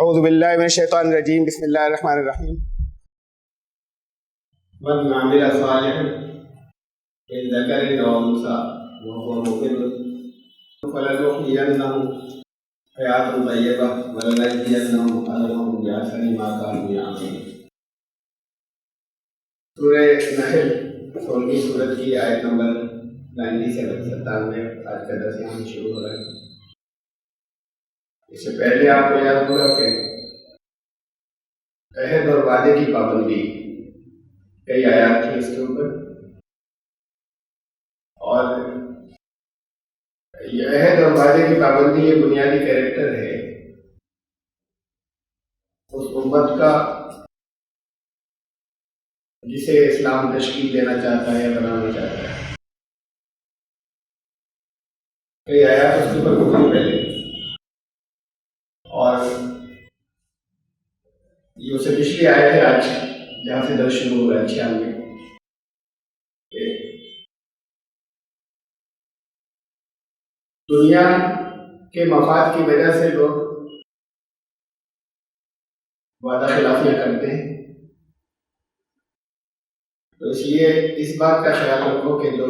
اعوذ باللہ من الشیطان الرجیم بسم اللہ الرحمن الرحیم من عمل صالحا من ذکر او انثى وهو مؤمن فلنحيينه حیاة طیبہ ولنجزینہم اجرهم بأحسن ما كانوا یعملون۔ سورہ نحل 16ویں سورت کی آیت نمبر 97 آج کا درس یہاں شروع ہو رہا ہے۔ اس سے پہلے آپ کو یاد ہوگا کہ عہد اور وعدے کی پابندی کئی آیات تھی اس کے اوپر، اور یہ عہد اور وعدے کی پابندی یہ بنیادی کریکٹر ہے اس امت کا جسے اسلام تشکیل دینا چاہتا ہے یا بنانا چاہتا ہے۔ کئی آیات اس کے اوپر گفتگو پہلے، اور یہ اسے پچھلی آیت ہے آج جہاں سے درس شروع ہو رہا ہے 96 کہ دنیا کے مفاد کی وجہ سے لوگ وعدہ خلافیاں کرتے ہیں، تو اس لیے اس بات کا خیال رکھو کہ جو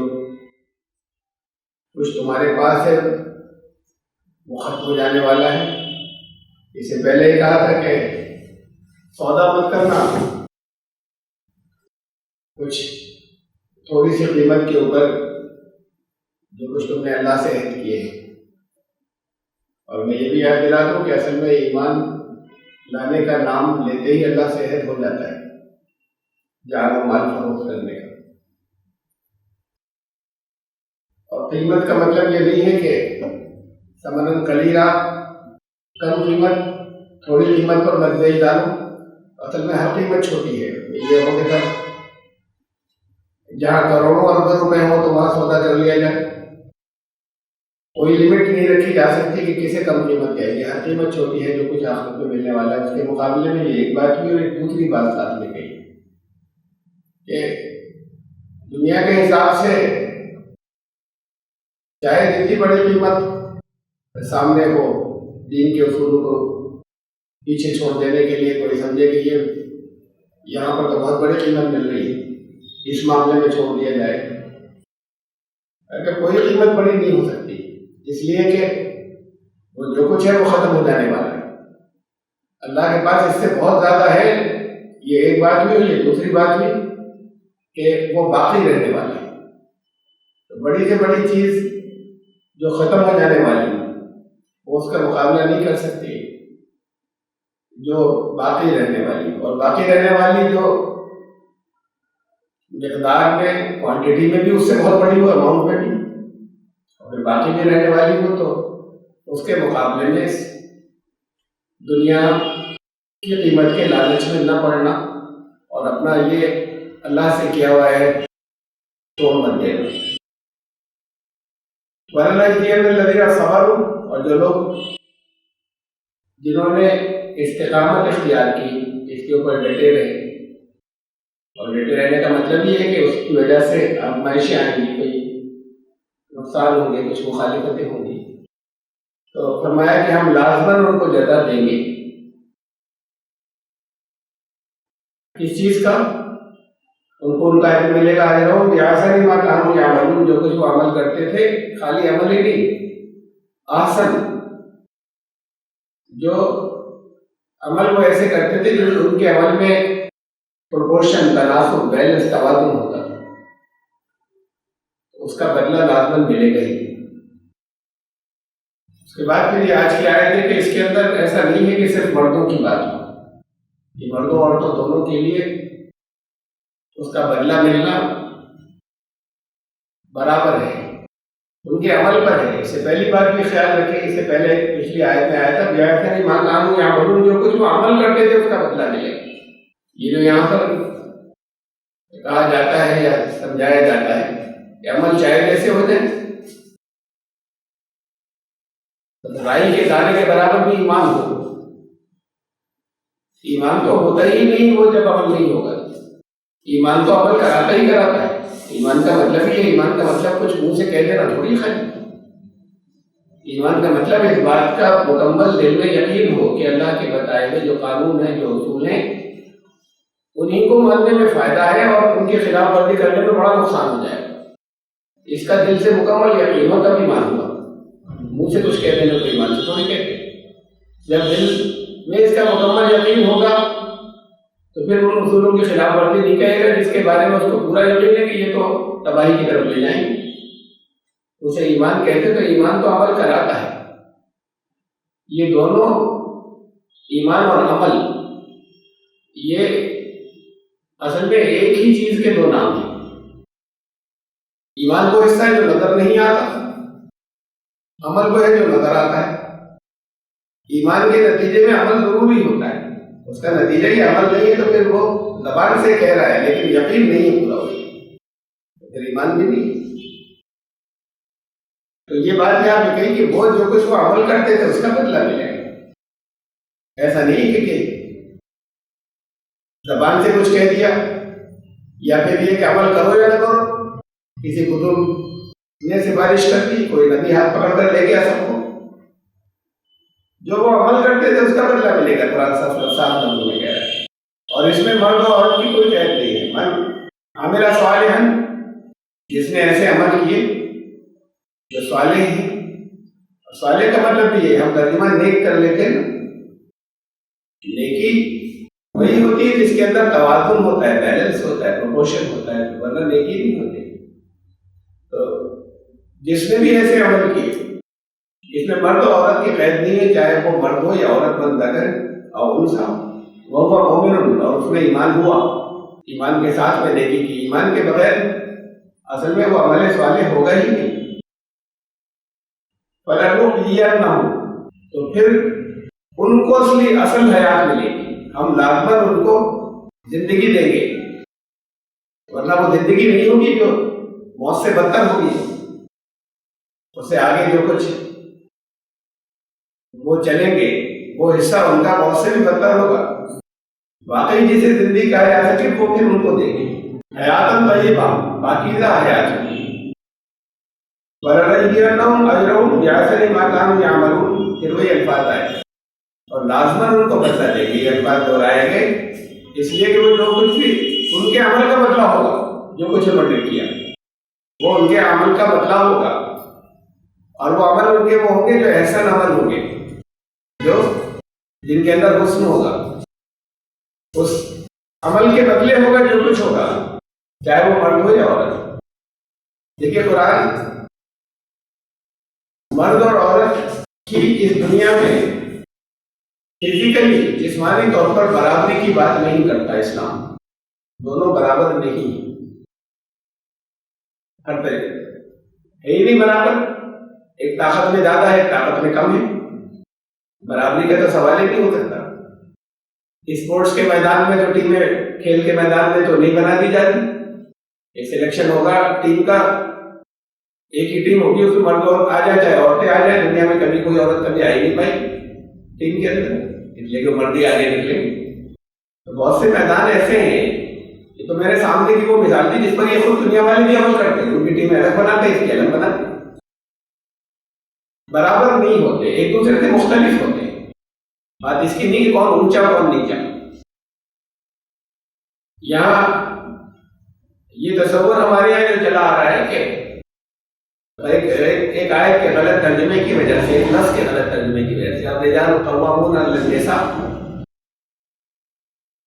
کچھ تمہارے پاس ہے وہ ختم ہو جانے والا ہے۔ اس سے پہلے یہ کہا تھا کہ سودا مت کرنا کچھ تھوڑی سی قیمت کے اوپر جو کچھ تم نے اللہ سے عہد کیے ہیں، اور میں یہ بھی یاد دلا دوں کہ اصل میں ایمان لانے کا نام لیتے ہی اللہ سے عہد ہو جاتا ہے، جان و مال فروخت کرنے کا۔ اور قیمت کا مطلب یہ نہیں ہے کہ ثمناً قلیلا، کم قیمت، تھوڑی قیمت پر مزید ڈالو۔ اصل میں ہر قیمت چھوٹی ہے۔ یہ ہو کہ سر جہاں کروڑوں اربوں روپے ہو تو وہاں سودا کر لیا جائے، کوئی لمٹ نہیں رکھی جا سکتی کہ کسے کم قیمت جائے گی۔ ہر قیمت چھوٹی ہے جو کچھ آخرت میں ملنے والا ہے۔ اس کے مقابلے میں یہ ایک بات کی، اور ایک دوسری بات ساتھ میں کہی کہ دنیا کے حساب سے چاہے جتنی بڑی قیمت سامنے ہو، دین کے اصولوں کو پیچھے چھوڑ دینے کے لیے کوئی سمجھے کہ یہ یہاں پر تو بہت بڑی قیمت مل رہی ہے، اس معاملے میں چھوڑ دیا جائے، اگر کوئی قیمت بڑی نہیں ہو سکتی، اس لیے کہ وہ جو کچھ ہے وہ ختم ہو جانے والا ہے۔ اللہ کے پاس اس سے بہت زیادہ ہے، یہ ایک بات بھی، اور یہ دوسری بات بھی کہ وہ باقی رہنے والا ہے۔ تو بڑی سے بڑی چیز جو ختم ہو جانے والی ہے وہ اس کا مقابلہ نہیں کر سکتی جو باقی رہنے والی، اور باقی رہنے والی جو مقدار میں، کوانٹٹی میں بھی اس سے بہت بڑی ہو، اماؤنٹ میں بھی، اور پھر باقی بھی رہنے والی ہو، تو اس کے مقابلے میں دنیا کی قیمت کے لالچ میں نہ پڑنا، اور اپنا یہ اللہ سے کیا ہوا ہے توڑ مت دینا۔ وَلَنَجْزِيَنَّ الَّذِينَ صَبَرُوا، اور جو لوگ جنہوں نے استقامت اختیار کی، اس کے اوپر ڈٹے رہے، اور ڈٹے رہنے کا مطلب یہ ہے کہ اس کی وجہ سے آزمائشیں آئیں گی، کوئی نقصان ہوں گے، کچھ مخالفتیں ہوں گی، تو فرمایا کہ ہم لازماً ان کو جزا دیں گے۔ کس چیز کا؟ ان کو ان کا علم ملے گا، اجرہم بأحسن ما كانوا يعملون، جو کچھ وہ عمل کرتے تھے، خالی عمل ہی نہیں، احسن، جو عمل وہ ایسے کرتے تھے جو ان کے عمل میں پروپورشن، تناسب، بیلنس، توازن ہوتا تھا، اس کا بدلہ لازماً ملے گا ہی۔ اس کے بعد پھر یہ آج کی آیت ہے کہ اس کے اندر ایسا نہیں ہے کہ صرف مردوں کی بات ہو، یہ مردوں عورتوں دونوں کے لیے اس کا بدلہ ملنا برابر ہے، ان کے عمل پر ہے۔ اس سے پہلی بات بھی خیال رکھیں، اس سے پہلے پچھلی آیت میں آیا تھا بأحسن ما كانوا يعملون، جو کچھ وہ عمل کرتے تھے اس کا بدلہ ملے گا۔ یہ جو یہاں پر کہا جاتا ہے یا سمجھایا جاتا ہے کہ عمل چاہے جیسے ہو جائے، رائی کے دانے کے برابر بھی ایمان ہو، ایمان تو ہوتا ہی نہیں وہ جب عمل نہیں ہوگا، ایمان تو عمل کراتا ہی کراتا ہے۔ ایمان کا مطلب ہی ہے، ایمان کا مطلب کچھ منہ سے کہہ دینا تھوڑی خالی، ایمان کا مطلب اس بات کا مکمل دل میں یقین ہو کہ اللہ کے بتائے ہوئے جو قانون ہیں، جو اصول ہیں، انہیں کو ماننے میں فائدہ ہے اور ان کی خلاف ورزی کرنے میں بڑا نقصان ہو جائے گا۔ اس کا دل سے مکمل یقین ہو تب ایمان ہوا، منہ سے کچھ کہتے ہیں تو ایمان سے تھوڑی کہتے ہیں۔ جب دل میں اس کا مکمل یقین ہوگا تو پھر ان اصولوں کی خلاف ورزی نہیں کہے گا جس کے بارے میں اس کو پورا یقین ہے کہ یہ تو تباہی کی طرف لے جائیں گے۔ اسے ایمان کہتے، تو ایمان تو عمل کراتا ہے۔ یہ دونوں ایمان اور عمل یہ اصل میں ایک ہی چیز کے دو نام ہیں۔ ایمان وہ حصہ ہے جو نظر نہیں آتا، عمل وہ ہے جو نظر آتا ہے۔ ایمان کے نتیجے میں عمل ضروری ہوتا ہے، اس کا نتیجہ ہی عمل نہیں ہے تو پھر وہ زبان سے کہہ رہا ہے لیکن یقین نہیں ہے پورا ہوئی، تو پھر ایمان بھی نہیں۔ تو یہ بات یہاں پہ کہی کہ وہ جو کچھ وہ عمل کرتے تھے اس کا بدلہ ملے گا۔ ایسا نہیں کہ زبان سے کچھ کہہ دیا یا پھر یہ کہ عمل کرو یا نہ کرو، کسی کتب نے سفارش کر دی، کوئی نبی ہاتھ پکڑ کر لے گیا سب کو، جو وہ عمل کرتے تھے اس کا بدلہ ملے گا۔ قرآن صاف لفظوں میں کہہ رہا ہے۔ اور اس میں مرد اور عورت کی کوئی قید نہیں ہے۔ من عمل صالحا، جس نے ایسے عمل کیے جو صالح ہیں، صالح کا مطلب بھی ہے ہم ترجمہ نیک کر لیتے ہیں نا، نیکی وہی ہوتی ہے جس کے اندر توازن ہوتا ہے، بیلنس ہوتا ہے، پروپورشن ہوتا ہے، ورنہ نیکی نہیں ہوتی۔ تو جس نے بھی ایسے عمل کیے، اس میں مرد و عورت کی قید نہیں ہے، چاہے وہ مرد ہو یا عورت بن ذکر اور انثی، وہ مومن اور اس میں ایمان ہوا، ایمان کے ساتھ میں نیکی کی۔ ایمان کے بغیر اصل میں وہ عمل صالح ہوگا ہی نہیں۔ فَلَنُحْيِيَنَّهُمْ، تو پھر ان کو اصل حیات ملے گی، ہم لازماً ان کو زندگی دیں گے، ورنہ وہ زندگی نہیں ہوگی جو موت سے بدتر ہوگی۔ اس سے آگے جو کچھ وہ چلیں گے وہ حصہ ان کا موت سے بھی بدتر ہوگا۔ واقعی جسے زندگی کہا جا سکے وہ پھر ان کو دیں گے حیاتاً طیبہ، پاکیزہ حیات۔ وَلَنَجْزِيَنَّهُمْ أَجْرَهُمْ بِأَحْسَنِ مَا كَانُوا يَعْمَلُونَ، پھر وہی الفاظ آئے اور لازماً ان کو بدلہ دیں گے۔ یہ الفاظ دہرائے گئے اس لیے کہ وہ جو کچھ بھی ان کے عمل کا بدلہ ہوگا، جو کچھ انہوں نے کیا وہ ان کے عمل کا بدلہ ہوگا، اور وہ عمل ان کے وہ ہوں گے جو احسن عمل ہوں گے، جو جن کے اندر حسن ہوگا، اس عمل کے بدلے ہوگا جو کچھ ہوگا، چاہے وہ مرد ہو یا عورت۔ دیکھیے قرآن مرد اور عورت کی اس دنیا میں فزیکلی جسمانی طور پر برابری کی بات نہیں کرتا اسلام، دونوں برابر نہیں، ہر طرح ہے ہی نہیں برابر، ایک طاقت میں زیادہ ہے ایک طاقت میں کم ہے، برابری کا تو سوال ہی نہیں ہو سکتا۔ اسپورٹس کے میدان میں تو ٹیمیں، کھیل کے میدان میں تو نہیں بنا دی جاتی، ایک سلیکشن ہوگا ٹیم کا، ایک ہی ٹیم ہوگی، اس میں مرد عورت آ جائے چاہے عورتیں آ جائیں، دنیا میں کبھی کوئی عورت کبھی آئی نہیں پائی ٹیم کے اندر، اس لیے کہ مردی آگے نکلے۔ تو بہت سے میدان ایسے ہیں، یہ تو میرے سامنے کی وہ مثال تھی جس پر یہ خود دنیا والے بھی عمل کرتے ہیں، ان کی ٹیم الگ بناتے ہیں، اس کی الگ بناتے ہیں، برابر نہیں ہوتے، ایک دوسرے سے مختلف ہوتے ہیں۔ بات اس کی نہیں کہ کون اونچا کون نیچا۔ یہاں یہ تصور ہمارے یہاں جو چلا آ رہا ہے کہ ایک آیت کے غلط ترجمے کی وجہ سے، ایک لفظ کے غلط ترجمے کی وجہ سے الرجال قوامون علی النساء،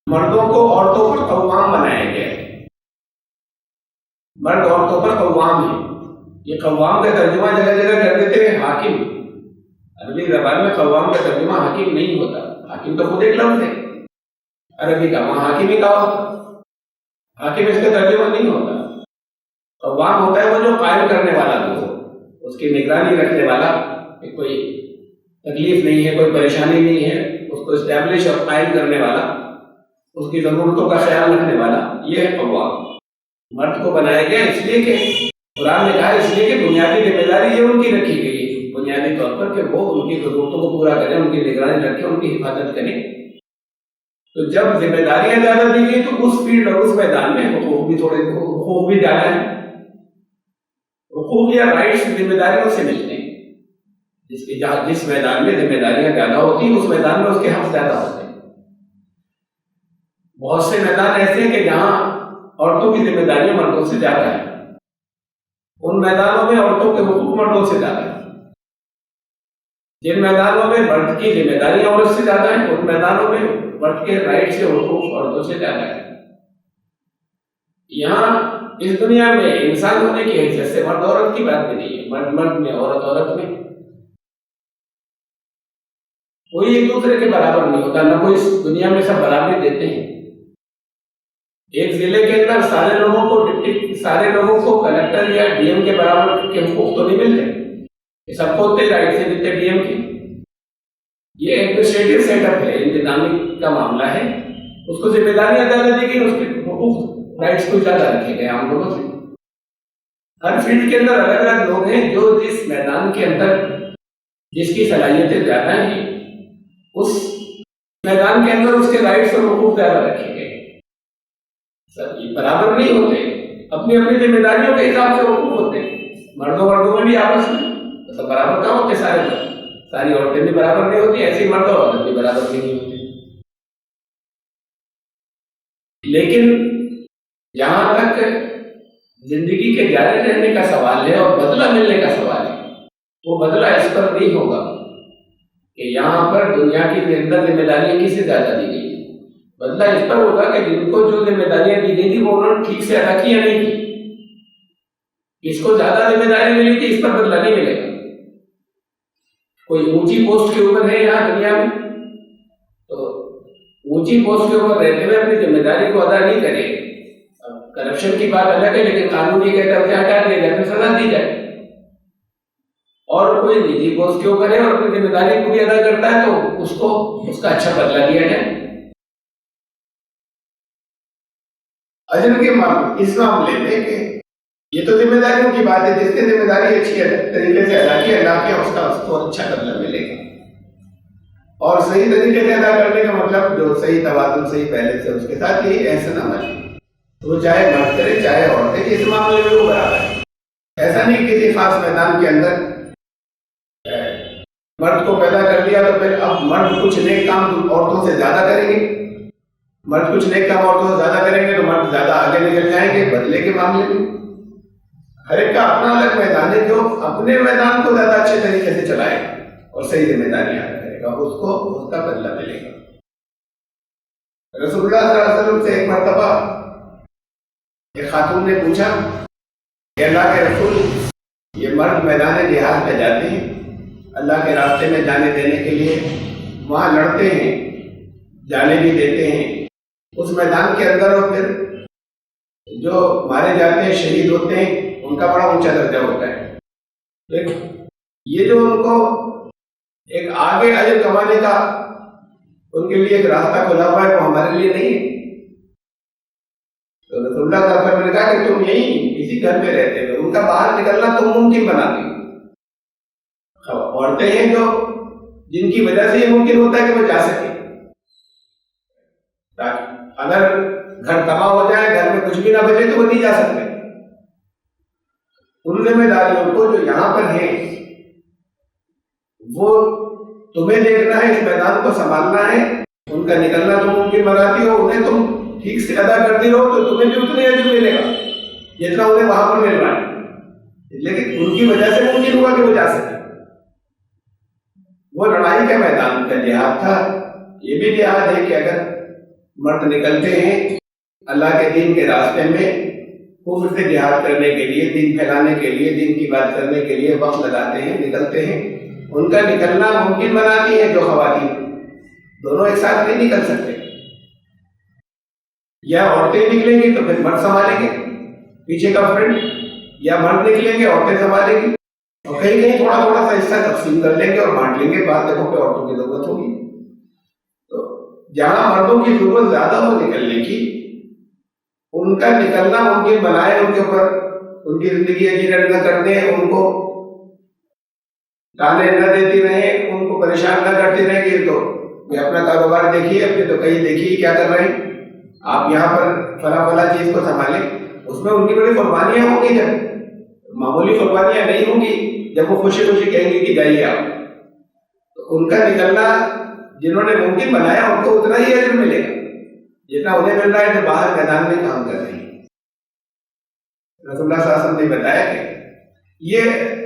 مردوں کو عورتوں پر قوام بنایا گیا ہے، مرد عورتوں پر قوام ہے۔ یہ قوام کا ترجمہ جگہ جگہ کر دیتے ہیں حاکم، عربی زبان میں قوام کا ترجمہ حاکم نہیں ہوتا، حاکم تو خود ایک لفظ ہے عربی کا، وہاں حاکم ہی کہا ہوتا، حاکم اس کا ترجمہ نہیں ہوتا۔ قوام ہوتا ہے وہ جو قائم کرنے والا ہو، اس کی نگرانی رکھنے والا، کہ کوئی تکلیف نہیں ہے، کوئی پریشانی نہیں ہے، اس کو اسٹیبلش اور قائم کرنے والا، اس کی ضرورتوں کا خیال رکھنے والا، یہ ہے قوام۔ مرد کو بنایا گیا اس لیے کہ قرآن نے کہا اس لیے کہ بنیادی ذمہ داری یہ ان کی رکھی گئی بنیادی طور پر کہ وہ ان کی ضرورتوں کو پورا کریں، ان کی نگرانی رکھیں، ان کی حفاظت کریں۔ تو جب ذمہ داریاں زیادہ دی گئی تو اس فیلڈ اور اس میدان میں حقوق بھی زیادہ ہیں، حقوق یا رائٹس ذمہ داریوں سے ملتے ہیں۔ جس میدان میں ذمہ داریاں زیادہ ہوتی ہیں اس میدان میں اس کے حق زیادہ ہوتے ہیں۔ بہت سے میدان ایسے ہیں کہ جہاں عورتوں کی ذمہ داریاں مردوں سے زیادہ ہیں، ان میدانوں میں عورتوں کے حقوق مردوں سے زیادہ ہیں۔ جن میدانوں میں مرد کی ذمہ داریاں عورت سے زیادہ ہیں، ان میدانوں میں مرد کے رائٹس کے حقوق عورتوں سے زیادہ ہیں۔ یہاں اس دنیا میں انسان ہونے کی حیثیت سے مرد عورت کی بات بھی نہیں ہے، مرد مرد میں، عورت عورت میں، کوئی ایک دوسرے کے برابر نہیں ہوتا، نہ کوئی اس دنیا میں سب برابری دیتے ہیں۔ ایک ضلع کے اندر سارے لوگوں کو کلیکٹر یا ڈی ایم کے برابر کے حقوق تو نہیں ملتے، سب کو اتنے رائٹ سے ملتے ڈی ایم کے۔ یہ ایڈمنسٹریٹو سیٹ اپ ہے، انتظامی کا معاملہ ہے، اس کو ذمہ داریاں زیادہ دی گئی، اس کے حقوق رائٹس کو زیادہ رکھے گئے عام لوگوں سے۔ ہر فیلڈ کے اندر الگ الگ لوگ ہیں جو جس میدان کے اندر جس کی صلاحیتیں زیادہ ہیں اس میدان کے اندر اس کے رائٹس اور حقوق زیادہ رکھے گئے۔ سب یہ برابر نہیں ہوتے، اپنی اپنی ذمہ داریوں کے حساب سے حقوق ہوتے ہیں۔ مردوں میں بھی آپس میں سب برابر کہاں ہوتے، ساری عورتیں بھی برابر نہیں ہوتی، ایسے ہی مرد اور عورت بھی برابر نہیں ہوتی۔ لیکن جہاں تک زندگی کے جاری رہنے کا سوال ہے اور بدلہ ملنے کا سوال ہے، وہ بدلہ اس پر نہیں ہوگا کہ یہاں پر دنیا کی اندر ذمہ داریاں کس سے زیادہ دی گئی ہیں۔ بدلہ اس پر ہوگا کہ جن کو جو ذمہ داریاں دی گئی تھی وہ انہوں نے ٹھیک سے ادا کی یا نہیں کی۔ اس کو زیادہ ذمہ داری ملی تھی، اس پر بدلہ نہیں ملے گا۔ کوئی اونچی پوسٹ کے اوپر ہے یہاں دنیا میں تو اونچی پوسٹ کے اوپر رہتے ہوئے اپنی ذمہ داری کو ادا نہیں کرے، کرپشن کی بات الگ ہے، لیکن قانون یہ کہتا ہے اسے ہٹا دیا جائے، سزا دی جائے۔ اور کوئی نجی پوسٹ کے اوپر ہے اور اپنی ذمہ داری پوری ادا کرتا ہے تو اس کو اس کا اچھا بدلہ دیا جائے۔ اجر کے اس معاملے میں کہ یہ تو ذمہ داریوں کی بات ہے، جس نے ذمہ داری اچھی طریقے سے ادا کی اللہ کیا اس کو اچھا بدلہ ملے گا۔ اور صحیح طریقے سے ادا کرنے کا مطلب جو صحیح توازن صحیح پہلے سے اس کے ساتھ یہ احسن عمل ہے، وہ چاہے مرد کرے چاہے عورتیں، اس معاملے میں وہ برابر ہے۔ ایسا نہیں کسی خاص میدان کے اندر مرد کو پیدا کر دیا تو پھر اب مرد کچھ نیک کام عورتوں سے زیادہ کریں گے، مرد کچھ نیک کام عورتوں سے زیادہ کریں گے تو مرد زیادہ آگے نکل جائیں گے بدلے کے معاملے میں۔ ہر ایک کا اپنا الگ میدان ہے، جو اپنے میدان کو زیادہ اچھے طریقے سے چلائے اور صحیح ذمہ داریاں ادا کرے گا اس کو اس کا بدلہ ملے گا۔ رسول اللہ صلی اللہ علیہ وسلم سے ایک مرتبہ ایک خاتون نے پوچھا کہ اللہ کے رسول، یہ مرد میدان جہاد میں جاتے ہیں، اللہ کے راستے میں جانے دینے کے لیے وہاں لڑتے ہیں، جانے بھی دیتے ہیں، اس میدان کے اندر اور پھر جو مارے جاتے ہیں شہید ہوتے ہیں ان کا بڑا اونچا درجہ ہوتا ہے۔ یہ جو ان کو ایک آگے اجر کمانے کا ان کے لیے ایک راستہ کھلا ہوا ہے وہ ہمارے لیے نہیں ہے۔ تو رسول اللہ صلی اللہ علیہ وسلم نے کہا کہ تم یہیں اسی گھر میں رہتے ہو، ان کا باہر نکلنا تم ممکن بنا دیں۔ عورتیں ہیں جو جن کی وجہ سے یہ ممکن ہوتا ہے کہ وہ جا سکیں، اگر گھر تباہ ہو جائے، گھر میں کچھ بھی نہ بچے تو وہ نہیں جا سکتے۔ ان ذمہ داریوں کو جو یہاں پر ہیں وہ تمہیں دیکھنا ہے، اس میدان کو سنبھالنا ہے، ان کا نکلنا تم ممکن بناتی ہو، انہیں تم ٹھیک سے ادا کرتی رہو تو تمہیں بھی اتنے اجر ملے گا جتنا انہیں وہاں پر مل رہا ہے، لیکن ان کی وجہ سے ممکن ہوا کہ وہ جا سکے۔ وہ لڑائی کا میدان کا جہاد تھا۔ یہ بھی جہاد ہے کہ اگر مرد نکلتے ہیں اللہ کے دین کے راستے میں کفر سے جہاد کرنے کے لیے، دین پھیلانے کے لیے، دین کی بات کرنے کے لیے وقت لگاتے ہیں، نکلتے ہیں، ان کا نکلنا ممکن بناتی ہے جو خواتین، دونوں ایک ساتھ نہیں نکل سکتے۔ یا عورتیں نکلیں گی تو پھر مرد سنبھالیں گے پیچھے کا فرنٹ، یا مرد نکلیں گے عورتیں سنبھالیں گی، اور کہیں کہیں تھوڑا تھوڑا سا حصہ تقسیم کر لیں گے اور بانٹ لیں گے، بعض جگہوں پہ عورتوں کی ضرورت ہوگی۔ تو جہاں مردوں کی ضرورت زیادہ ہو نکلنے کی، ان کا نکلنا ممکن بنائے، ان کے اوپر ان کی زندگی اجیرت نہ کر دیں، ان کو تانے نہ دیتی رہیں، ان کو پریشان نہ کرتی رہیں کہ تو یہ اپنا کاروبار دیکھیے، اپنے تو کہیں دیکھیے کیا کر رہے ہیں آپ، یہاں پر فلاں فلاں چیز کو سنبھالیں۔ اس میں ان کی بڑی قربانیاں ہوں گی، جب معمولی قربانیاں نہیں ہوں گی جب وہ خوشی خوشی کہیں گے کہ جائیے آپ، تو ان کا نکلنا جنہوں نے ممکن بنایا ان کو اتنا ہی اجر ملے گا جتنا انہیں مل رہا ہے جو باہر میدان میں کام کر رہے ہیں۔ رسول اللہ صلی اللہ علیہ وسلم نے بتایا کہ یہ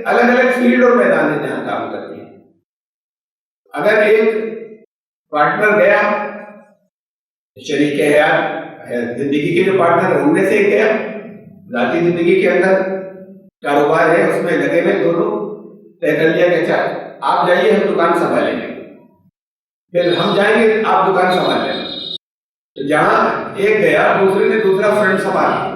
الگ الگ فیلڈ اور میدان ہے جہاں کام کرتے ہیں۔ اگر ایک پارٹنر گیا، شریک حیات زندگی کے جو پارٹنر ہیں ان میں سے ایک گیا، ذاتی زندگی کے اندر کاروبار ہے اس میں لگے ہوئے، دونوں طے کر لیا کہ اچھا آپ جائیے ہم دکان سنبھالیں گے، پھر ہم جائیں گے آپ دکان سنبھال لیں۔ تو جہاں ایک گیا دوسرے نے دوسرا فرنٹ سنبھالا،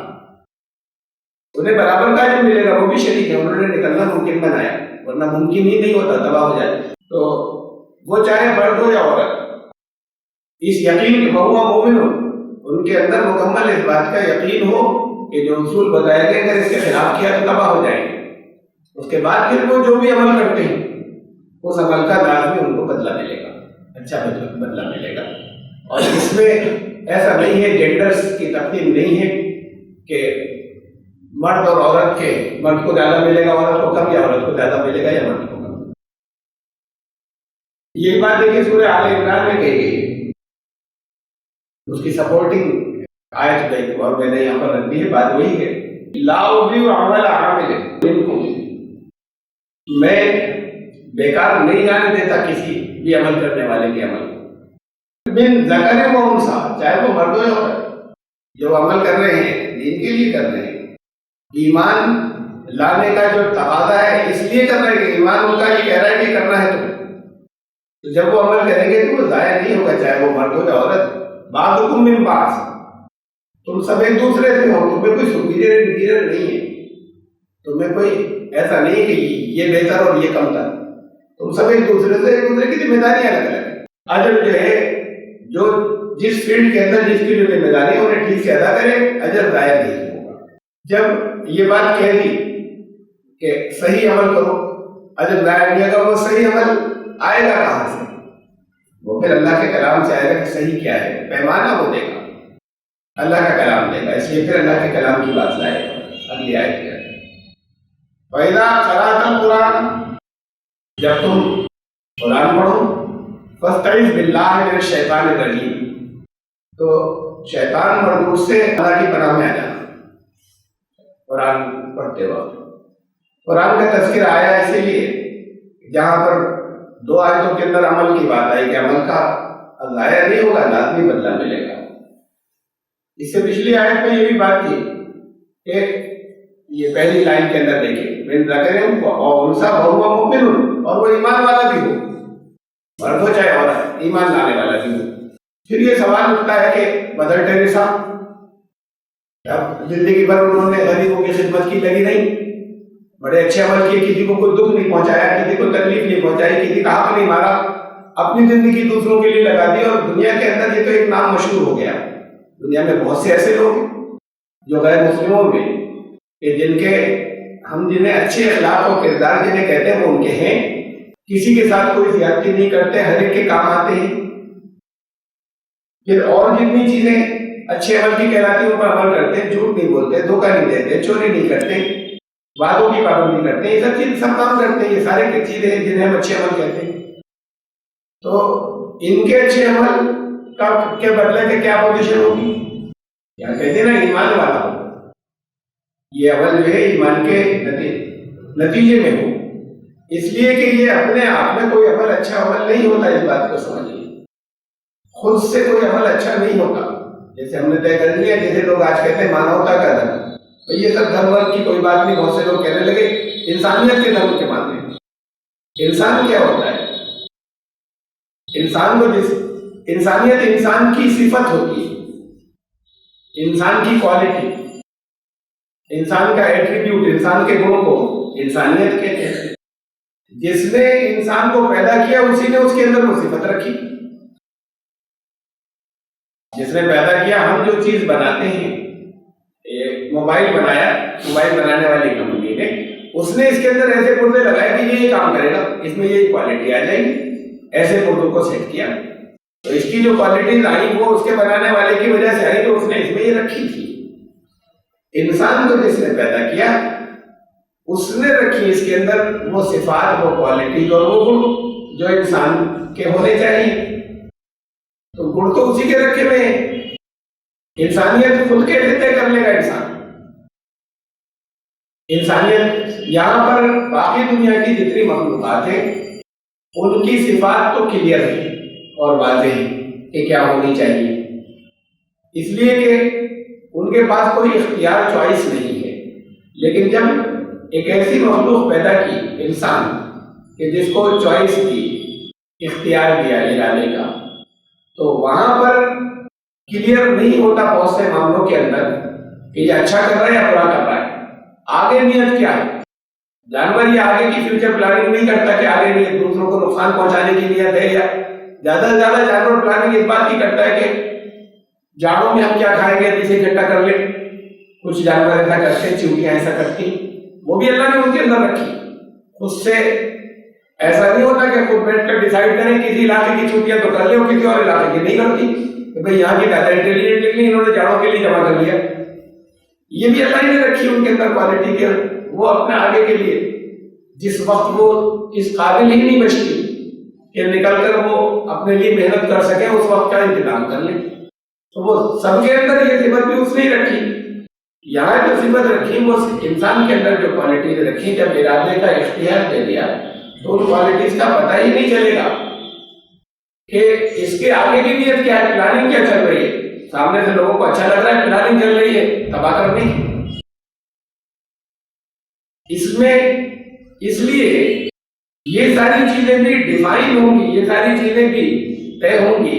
انہیں برابر کا جو ملے گا وہ بھی شریک ہے، انہوں نے نکلنا ممکن بنایا، ورنہ ممکن ہی نہیں ہوتا، تباہ ہو جاتا۔ تو وہ چاہے مرد ہو یا عورت، اس یقین کہ وہ مومن ہو، ان کے اندر مکمل اس بات کا یقین ہو کہ جو اصول بتایا گیا اگر اس کے خلاف کیا تو تباہ ہو جائیں گے۔ اس کے بعد پھر وہ جو بھی عمل کرتے ہیں اس عمل کا لازمی ان کو بدلہ ملے گا، اچھا بدلہ ملے گا۔ اور اس میں ایسا نہیں ہے، جینڈرز کی تقسیم نہیں ہے کہ مرد اور عورت کے، مرد کو زیادہ ملے گا عورت کو کم، یا عورت کو زیادہ ملے گا یا مرد کو کم۔ یہی بات دیکھیے سورہ آل عمران میں کہی گئی، اس کی سپورٹنگ آیت گئی اور میں نے یہاں پر رکھ دی ہے، بات وہی ہے، لا اضیع عمل عامل منکم، میں بیکار نہیں جانے دیتا کسی بھی عمل کرنے والے کے عمل، من ذکر و انثی، چاہے وہ مرد ہو یا عورت، جو عمل کر رہے ہیں دین کے لیے کر رہے ہیں، ایمان لانے کا جو تقاضا ہے اس لیے کر رہے ہیں کہ ایمان ان کا یہ کہہ رہا ہے کہ کرنا ہے تو جب وہ عمل کریں گے تو وہ ضائع نہیں ہوگا، چاہے وہ مرد ہو یا عورت۔ بعضکم من بعض، تم سب ایک دوسرے سے ہو، تمہیں کوئی سپیریئر نہیں ہے، تمہیں کوئی ایسا نہیں کہ یہ بہتر اور یہ کم تر، تم سب ایک دوسرے سے، ایک دوسرے کی ذمہ داریاں الگ الگ ہیں۔ اجر جو ہے جو جس فیلڈ کے اندر جس کی جو ذمہ داری ہے انہیں ٹھیک سے ادا کرے، اجر ضائع نہیں ہوگا۔ جب یہ بات کہہ دی کہ صحیح عمل کرو اجر ضائع نہیں ہوگا، وہ صحیح عمل آئے گا کہاں سے؟ وہ پھر اللہ کے کلام سے آئے گا کہ صحیح کیا ہے، پیمانہ وہ دے گا، اللہ کا کلام دے گا، اس لیے پھر اللہ کے کلام کی بات لائے گا۔ اگلی آیت کیا ہے؟ فَإِذَا قَرَأْتَ الْقُرْآنَ، جب تم قرآن پڑھو، فَاسْتَعِذْ بِاللَّهِ مِنَ الشَّيْطَانِ الرَّجِيمِ، تو شیطان مردود سے اللہ کی پناہ میں آ جانا۔ قرآن پڑھتے وقت قرآن کا تذکرہ آیا اسی لیے جہاں پر دو آیتوں کے اندر عمل کی بات آئی کہ عمل کا ضائع نہیں ہوگا، لازمی بدلہ ملے گا۔ اس سے پچھلی آیت میں یہ بھی بات تھی کہ یہ پہلی لائن کے اندر دیکھیں، من ذکر و انثی وہو مؤمن، اور وہ ایمان والا بھی ہو، مرد ہو چاہے عورت، ایمان لانے والا بھی ہو۔ پھر یہ سوال اٹھتا ہے کہ مدر ٹیریسا، اب زندگی بھر انہوں نے غریبوں کی خدمت کی، لگی نہیں، بڑے اچھے عمل کیے، کسی کو کوئی دکھ نہیں پہنچایا، کسی کو تکلیف نہیں پہنچائی، کسی کا حق نہیں مارا، اپنی زندگی دوسروں کے لیے لگا دی، اور دنیا کے اندر یہ تو ایک نام مشہور ہو گیا۔ دنیا میں بہت سے ایسے لوگ ہیں جو غیر مسلموں میں کہ جن کے ہم جنہیں اچھے اخلاق و کردار جنہیں کہتے ہیں وہ ان کے ہیں، کسی کے ساتھ کوئی زیادتی نہیں کرتے، ہر ایک کے کام آتے ہیں۔ پھر اور جتنی چیزیں اچھے عمل کی کہلاتی ہیں ان پر عمل کرتے ہیں، جھوٹ نہیں بولتے، دھوکہ نہیں دیتے، چوری نہیں کرتے، وعدوں کی پابندی کرتے ہیں، یہ سب چیز سب کام کرتے ہیں، یہ سارے چیزیں ہیں جنہیں ہم اچھے عمل کہتے ہیں۔ تو ان کے اچھے عمل کے بدلے کے کیا پوزیشن ہوگی؟ یہاں کہتے ہیں نا ایمان والا ہو، یہ عمل جو ہے ایمان کے نتیجے میں ہو، اس لیے کہ یہ اپنے آپ میں کوئی عمل اچھا عمل نہیں ہوتا، اس بات کو سمجھیے، خود سے کوئی عمل اچھا نہیں ہوتا۔ جیسے ہم نے طے کر لیا، جیسے لوگ آج کہتے ہیں مانوتا کا دھرم، یہ سب دھرم کی کوئی بات نہیں، بہت سے لوگ کہنے لگے انسانیت کے دھرم کے مانتے ہیں۔ انسان کیا ہوتا ہے؟ انسان کو انسانیت انسان کی صفت ہوتی ہے، انسان کی کوالٹی، انسان کا ایٹریبیوٹ، انسان کے گنوں کو انسانیت کہتے ہیں۔ جس نے انسان کو پیدا کیا اسی نے اس کے اندر وہ صفت رکھی۔ جس نے پیدا کیا، ہم جو چیز بناتے ہیں، موبائل بنایا، موبائل بنانے والی کمپنی نے، اس نے اس کے اندر ایسے پردے لگائے کہ یہ کام کرے گا، اس میں یہ کوالٹی آ جائے گی، ایسے پردوں کو سیٹ کیا، تو اس کی جو کوالٹیز آئی وہ اس کے بنانے والے کی وجہ سے آئی، تو اس نے اس میں یہ رکھی تھی۔ انسان کو جس نے پیدا کیا اس نے رکھی اس کے اندر وہ صفات، وہ کوالٹیز اور وہ گن جو انسان کے ہونے چاہیے. تو گن تو اسی کے رکھے ہوئے ہیں. انسانیت خود کیسے طے کر لے گا انسان؟ انسانیت یہاں پر باقی دنیا کی جتنی مخلوقات ہیں ان کی صفات تو کلیئر ہے اور واضح ہے کہ کیا ہونی چاہیے، اس لیے کہ ان کے پاس کوئی اختیار چوائس نہیں ہے. لیکن جب ایک ایسی مخلوق پیدا کی انسان کہ جس کو چوائس دی، اختیار دیا ارادے کا، تو وہاں پر کلیئر نہیں ہوتا بہت سے معاملوں کے اندر کہ یہ اچھا کر رہا ہے یا برا کر رہا ہے، آگے نیت کیا ہے. جانور یہ آگے کی فیوچر پلاننگ نہیں کرتا کہ آگے نیت دوسروں کو نقصان پہنچانے کی نیت ہے، یا زیادہ سے زیادہ جانور پلاننگ اس بات کی کرتا ہے کہ جاڑوں میں ہم کیا کھائیں گے اسے اکٹھا کر لیں. کچھ جانور ایسا کرتے ہیں، چیونٹیاں ایسا کرتی ہیں، وہ بھی اللہ نے ان کے اندر رکھی. خود سے ایسا نہیں ہوتا کہ خود بیٹھ کر ڈیسائیڈ کریں کسی علاقے کی چیونٹیاں تو کر لیں اور کسی اور علاقے کی نہیں کرتی کہ بھئی یہاں کی زیادہ انٹیلیجنٹ نکلی، انہوں نے جاڑوں کے لیے جمع کر لیا. یہ بھی اللہ نے رکھی ان کے اندر کوالٹی کے، وہ اپنے آگے کے لیے جس وقت وہ اس قابل ہی نہیں بچتی کہ نکل کر وہ اپنے لیے محنت کر سکیں، اس وقت کا انتظام کر لیں. تو وہ سب کے اندر یہ صفت بھی اس نے رکھی. یہاں جو صفت رکھی وہ انسان کے اندر جو کوالٹیز رکھی، جب ارادے کا اختیار دے دیا تو ان کوالٹیز کا پتہ ہی نہیں چلے گا کہ اس کے آگے کی نیت کیا ہے، پلاننگ کیا چل رہی ہے. سامنے سے لوگوں کو اچھا لگ رہا ہے، پلاننگ چل رہی ہے تباہ کرنے کی. اس میں اس لیے یہ ساری چیزیں بھی ڈیفائن ہوں گی، یہ ساری چیزیں بھی طے ہوں گی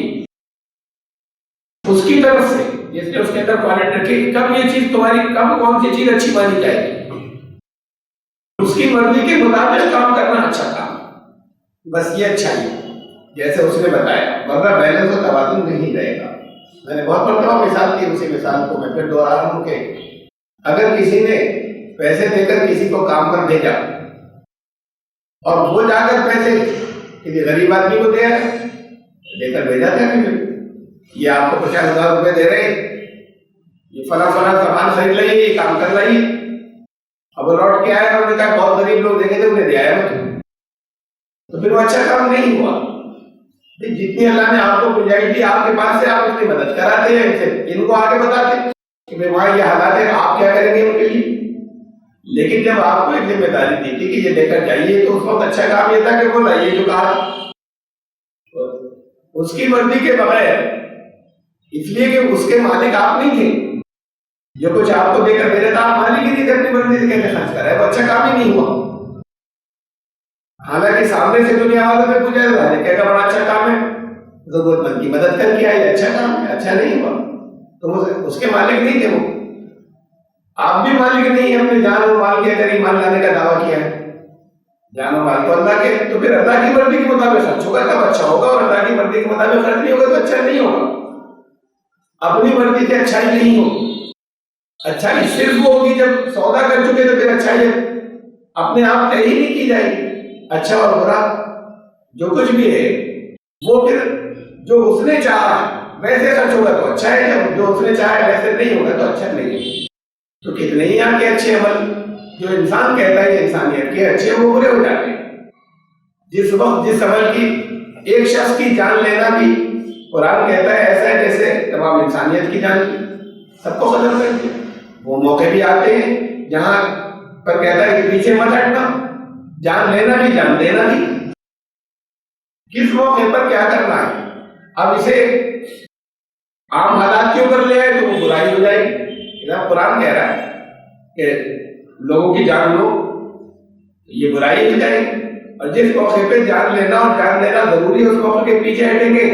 اس کی طرف سے جس نے اس کے اندر کوالٹی رکھی. کب یہ چیز تمہاری، کب کون سی چیز اچھی مانی جائے گی، اس کی مرضی کے مطابق کام کرنا اچھا کام. بس یہ اچھا ہی جیسے اس نے بتایا، ورنہ بیلنس و توازن نہیں رہے گا. میں نے بہت مرتبہ مثال دی، اسی مثال کو میں پھر دوہرا رہا ہوں کہ اگر کسی نے پیسے دے کر کسی کو کام پر بھیجا اور وہ جا کر پیسے کسی غریب آدمی کو دے کر بھیجا تھا کہ یہ آپ کو 50,000 روپے دے رہے ہیں، یہ فلاں سامان خرید لائیے، یہ کام کر لائیے. اب وہ لوٹ کے آئے اور انہوں نے کہا بہت غریب لوگ دیکھے تھے انہیں دے آیا میں، تو پھر وہ اچھا کام نہیں ہوا. جتنی اللہ نے آپ کو گنجائش دی آپ کے پاس سے آپ اپنی مدد کراتے ہیں، ان کو آگے بتاتے کہ بھائی وہاں یہ حالات ہیں، آپ کیا کریں گے ان کے لیے. لیکن جب آپ کو ایک ذمہ داری دی تھی کہ یہ لے کر جائیے، تو اس وقت اچھا کام یہ تھا کہ وہ لائیے جو کہا اس کی مرضی کے بغیر، اس لیے کہ اس کے مالک آپ نہیں تھے. جو کچھ آپ کو دے کر بھیجا تھا آپ مالک ہی نہیں تھے، اپنی مرضی سے کیسے خرچ کر رہے ہیں، وہ اچھا کام ہی نہیں ہوا. حالانکہ سامنے سے دنیا والوں سے پوچھا تو کہے گا بڑا اچھا کام ہے، ضرورت مند کی مدد کر کے آئے، اچھا کام ہے، اچھا نہیں ہوا. تو اس کے مالک نہیں تھے وہ. آپ بھی مالک نہیں ہیں اپنے جان و مال کے، اگر ایمان لانے کا دعویٰ کیا ہے. جان و مال تو اللہ کے، تو پھر اللہ کی مرضی کے مطابق خرچ ہوگا تب اچھا ہوگا، اور اللہ کی مرضی کے مطابق خرچ نہیں ہوگا تو اچھا نہیں ہوگا. اپنی مرضی سے اچھائی نہیں ہوگی. اچھائی صرف وہ ہوگی جب سودا کر چکے تو پھر اچھائی اپنے آپ طے ہی نہیں کی جائے گی. اچھا اور برا جو کچھ بھی ہے وہ پھر جو اس نے چاہا ویسے خرچ ہوگا تو اچھا ہے، جب جو اس نے چاہا ویسے نہیں ہوگا تو اچھا نہیں ہے. تو کتنے ہی یہاں کے اچھے عمل جو انسان کہتا ہے کہ انسانیت کے اچھے، وہ برے ہو جاتے ہیں. جس وقت جس عمل کی ایک شخص کی جان لینا بھی قرآن کہتا ہے ایسا ہے جیسے تمام انسانیت کی جان سب کو ختم کر دیا. وہ موقع بھی آتے ہیں جہاں پر کہتا ہے کہ پیچھے مت ہٹنا، جان لینا بھی جان دینا بھی. کس موقع پر کیا کرنا ہے. اب اسے عام حالات کے اوپر لے آئے تو وہ برائی ہو جائے گی. قرآن کہہ رہا ہے کہ لوگوں کی جان لو، یہ برائی ہو جائے گی. اور جس موقع پہ جان لینا اور جان دینا ضروری ہے اس موقع کے پیچھے ہٹیں گے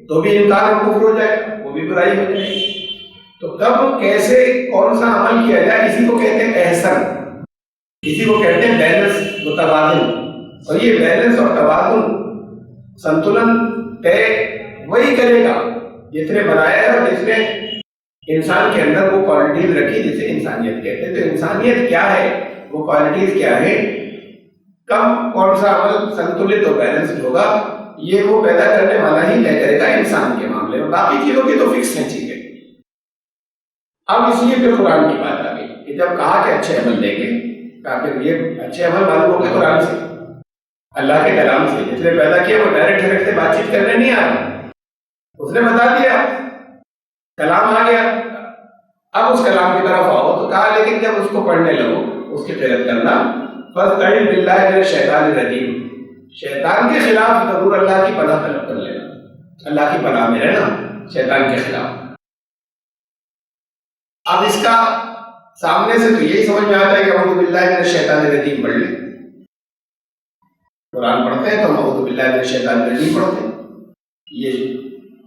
تو بھی انکار اور کفر ہو جائے گا، وہ بھی برائی ہو جائے گی. تو کب کیسے کون سا عمل کیا جائے، اسی کو کہتے ہیں احسن، اسی کو کہتے ہیں بیلنس و توازن. اور یہ بیلنس اور توازن سنتولن طے وہی کرے گا جس نے بنایا ہے اور جس نے انسان کے اندر وہ کوالٹیز رکھی جسے انسانیت کہتے ہیں. تو انسانیت کیا ہے، وہ کوالٹیز کیا ہے، کب کون سا عمل سنتولت اور بیلنسڈ ہوگا، یہ وہ پیدا کرنے والا ہی طے کرے گا انسان کے معاملے میں. باقی چیزوں کی تو فکس ہیں چیزیں. اب اس لیے پھر قرآن کی بات آ گئی کہ جب کہا کہ اچھے عمل دیں گے کہا پھر یہ اچھے عمل معلوم ہو گئے قرآن سے، اللہ کے کلام سے. جس نے پیدا کیا وہ ڈائریکٹ سے بات چیت کرنے نہیں آ رہا، اس نے بتا دیا، کلام آ گیا. اب اس کلام کی طرف آؤ تو کہا لیکن جب اس کو پڑھنے لگو اس کی قرأت کرنا فاستعذ باللہ من الشیطان الرجیم، شیطان کے خلاف ضرور اللہ کی پناہ طلب کر لینا، اللہ کی پناہ میں رہنا شیطان کے خلاف. اب اس کا سامنے سے تو یہی سمجھ میں آتا ہے کہ اعوذ باللہ من الشیطان الرجیم پڑھ لیں. قرآن پڑھتے ہیں تو اعوذ باللہ من الشیطان الرجیم پڑھتے ہیں، یہ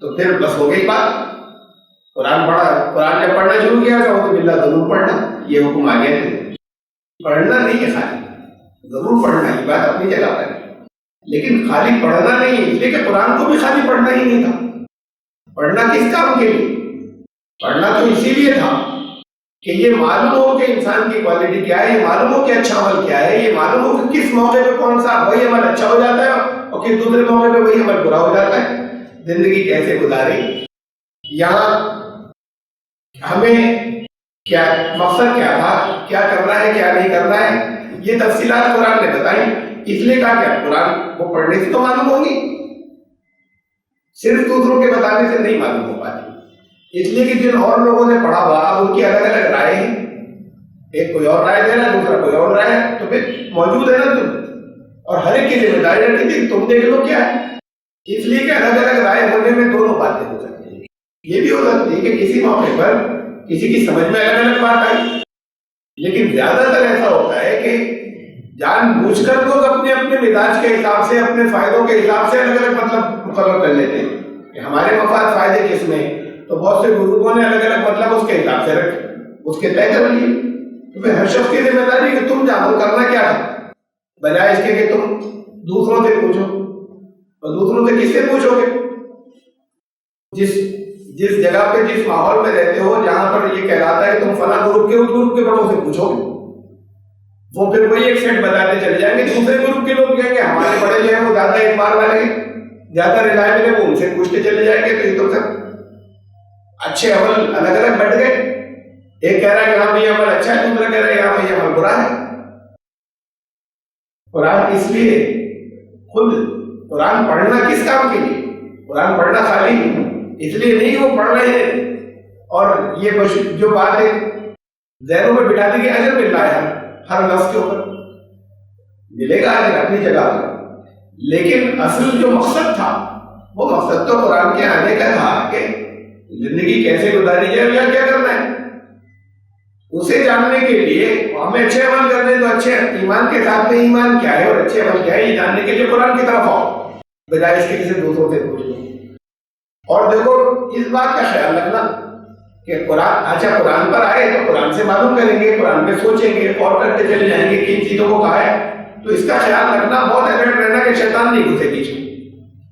تو پھر بس ہو گئی بات. قرآن پڑھا، قرآن جب پڑھنا شروع کیا تو اعوذ باللہ ضرور پڑھنا، یہ حکم آ گیا ہے. پڑھنا نہیں ہے خالی، ضرور پڑھنا، یہ بات اپنی جگہ پر ہے، لیکن خالی پڑھنا نہیں ہے، اس لیے کہ قرآن کو بھی خالی پڑھنا ہی نہیں تھا. پڑھنا کس کام کے لیے؟ پڑھنا تو اسی لیے تھا کہ یہ معلوم ہو کہ انسان کی کوالٹی کیا ہے، یہ معلوم ہو کہ اچھا عمل کیا ہے، یہ معلوم ہو کہ کس موقع پہ کون سا وہی عمل اچھا ہو جاتا ہے اور کس دوسرے موقع پہ وہی عمل برا ہو جاتا ہے. زندگی کیسے گزاری، یہاں ہمیں کیا مقصد کیا تھا، کیا کرنا ہے کیا نہیں کرنا ہے، یہ تفصیلات قرآن نے بتائی. اس لیے کہا کہ قرآن کو پڑھنے سے تو معلوم ہوگی، صرف دوسروں کے بتانے سے نہیں معلوم ہو پاتی. اس لیے کہ جن اور لوگوں نے پڑھا ہوا اب ان کی الگ الگ رائے ہیں، ایک کوئی اور رائے دے رہا ہے، دوسرا کوئی اور رائے ہے، تو پھر موجود ہے نا تم، اور ہر ایک کی ذمہ داری رکھی تھی تم دیکھ لو کیا ہے. اس لیے کہ الگ الگ رائے ہونے میں دونوں باتیں ہو سکتی ہیں. یہ بھی ہو سکتی ہے کہ کسی موقع پر کسی کی سمجھ میں الگ الگ بات آئی، لیکن زیادہ تر ایسا ہوتا ہے کہ جان بوجھ کر لوگ اپنے اپنے مزاج کے حساب سے، اپنے فائدوں کے حساب سے الگ الگ مطلب مقرر کر لیتے ہیں کہ ہمارے مفاد فائدے کس میں، تو بہت سے گروپوں نے الگ الگ مطلب اس کے حساب سے رکھے، اس کے طے کر لیے. تو پھر ہر شخص کی ذمہ داری کہ تم جانو کرنا کیا تھا، بجائے اس کے کہ تم دوسروں سے پوچھو. اور دوسروں سے کس سے پوچھو گے؟ جس جگہ پہ جس ماحول میں رہتے ہو جہاں پر یہ کہلاتا ہے تم فلاں گروپ کے اس گروپ کے بڑوں سے پوچھو گے، وہ پھر وہی ایک سیٹ بتاتے چلے جائیں گے. دوسرے گروپ کے لوگ کہیں گے ہمارے بڑے جو ہیں وہ زیادہ اعتبار والے ہیں، زیادہ ریلائبل ہے، وہ ان سے پوچھتے چلے جائیں گے. تو یہ تو سب اچھے عمل الگ الگ بٹ گئے. ایک کہہ رہا ہے کہ ہاں یہ عمل اچھا ہے، دوسرا کہہ رہا ہے یہاں یہ عمل برا ہے. قرآن اس لیے خود قرآن پڑھنا کس کام کے لیے؟ قرآن پڑھنا خالی اس لیے نہیں کہ وہ پڑھ رہے ہیں اور یہ جو بات ہے ذہنوں میں بٹھا دی کہ اجر مل رہا ہے ہر لفظ کے اوپر، ملے گا اجر اپنی جگہ پر، لیکن اصل جو مقصد تھا وہ مقصد تو قرآن کے آنے کا تھا کہ زندگی کیسے گزاری جائے یا کیا کرنا ہے. اسے جاننے کے لیے ہمیں اچھے عمل کرنے تو اچھے ایمان کے ساتھ میں ایمان کیا ہے اور اچھے عمل کیا ہے یہ جاننے کے لیے قرآن کی طرف آؤ بجائے اس کے کسی دوسروں سے پوچھو. اور دیکھو اس بات کا خیال رکھنا کہ قرآن اچھا قرآن پر آئے تو قرآن سے معلوم کریں گے، قرآن پہ سوچیں گے، اور کرتے چلے جائیں گے کن چیزوں کو کہا ہے. تو اس کا خیال رکھنا، بہت الرٹ رہنا کہ شیطان نہیں گھسے پیچھے.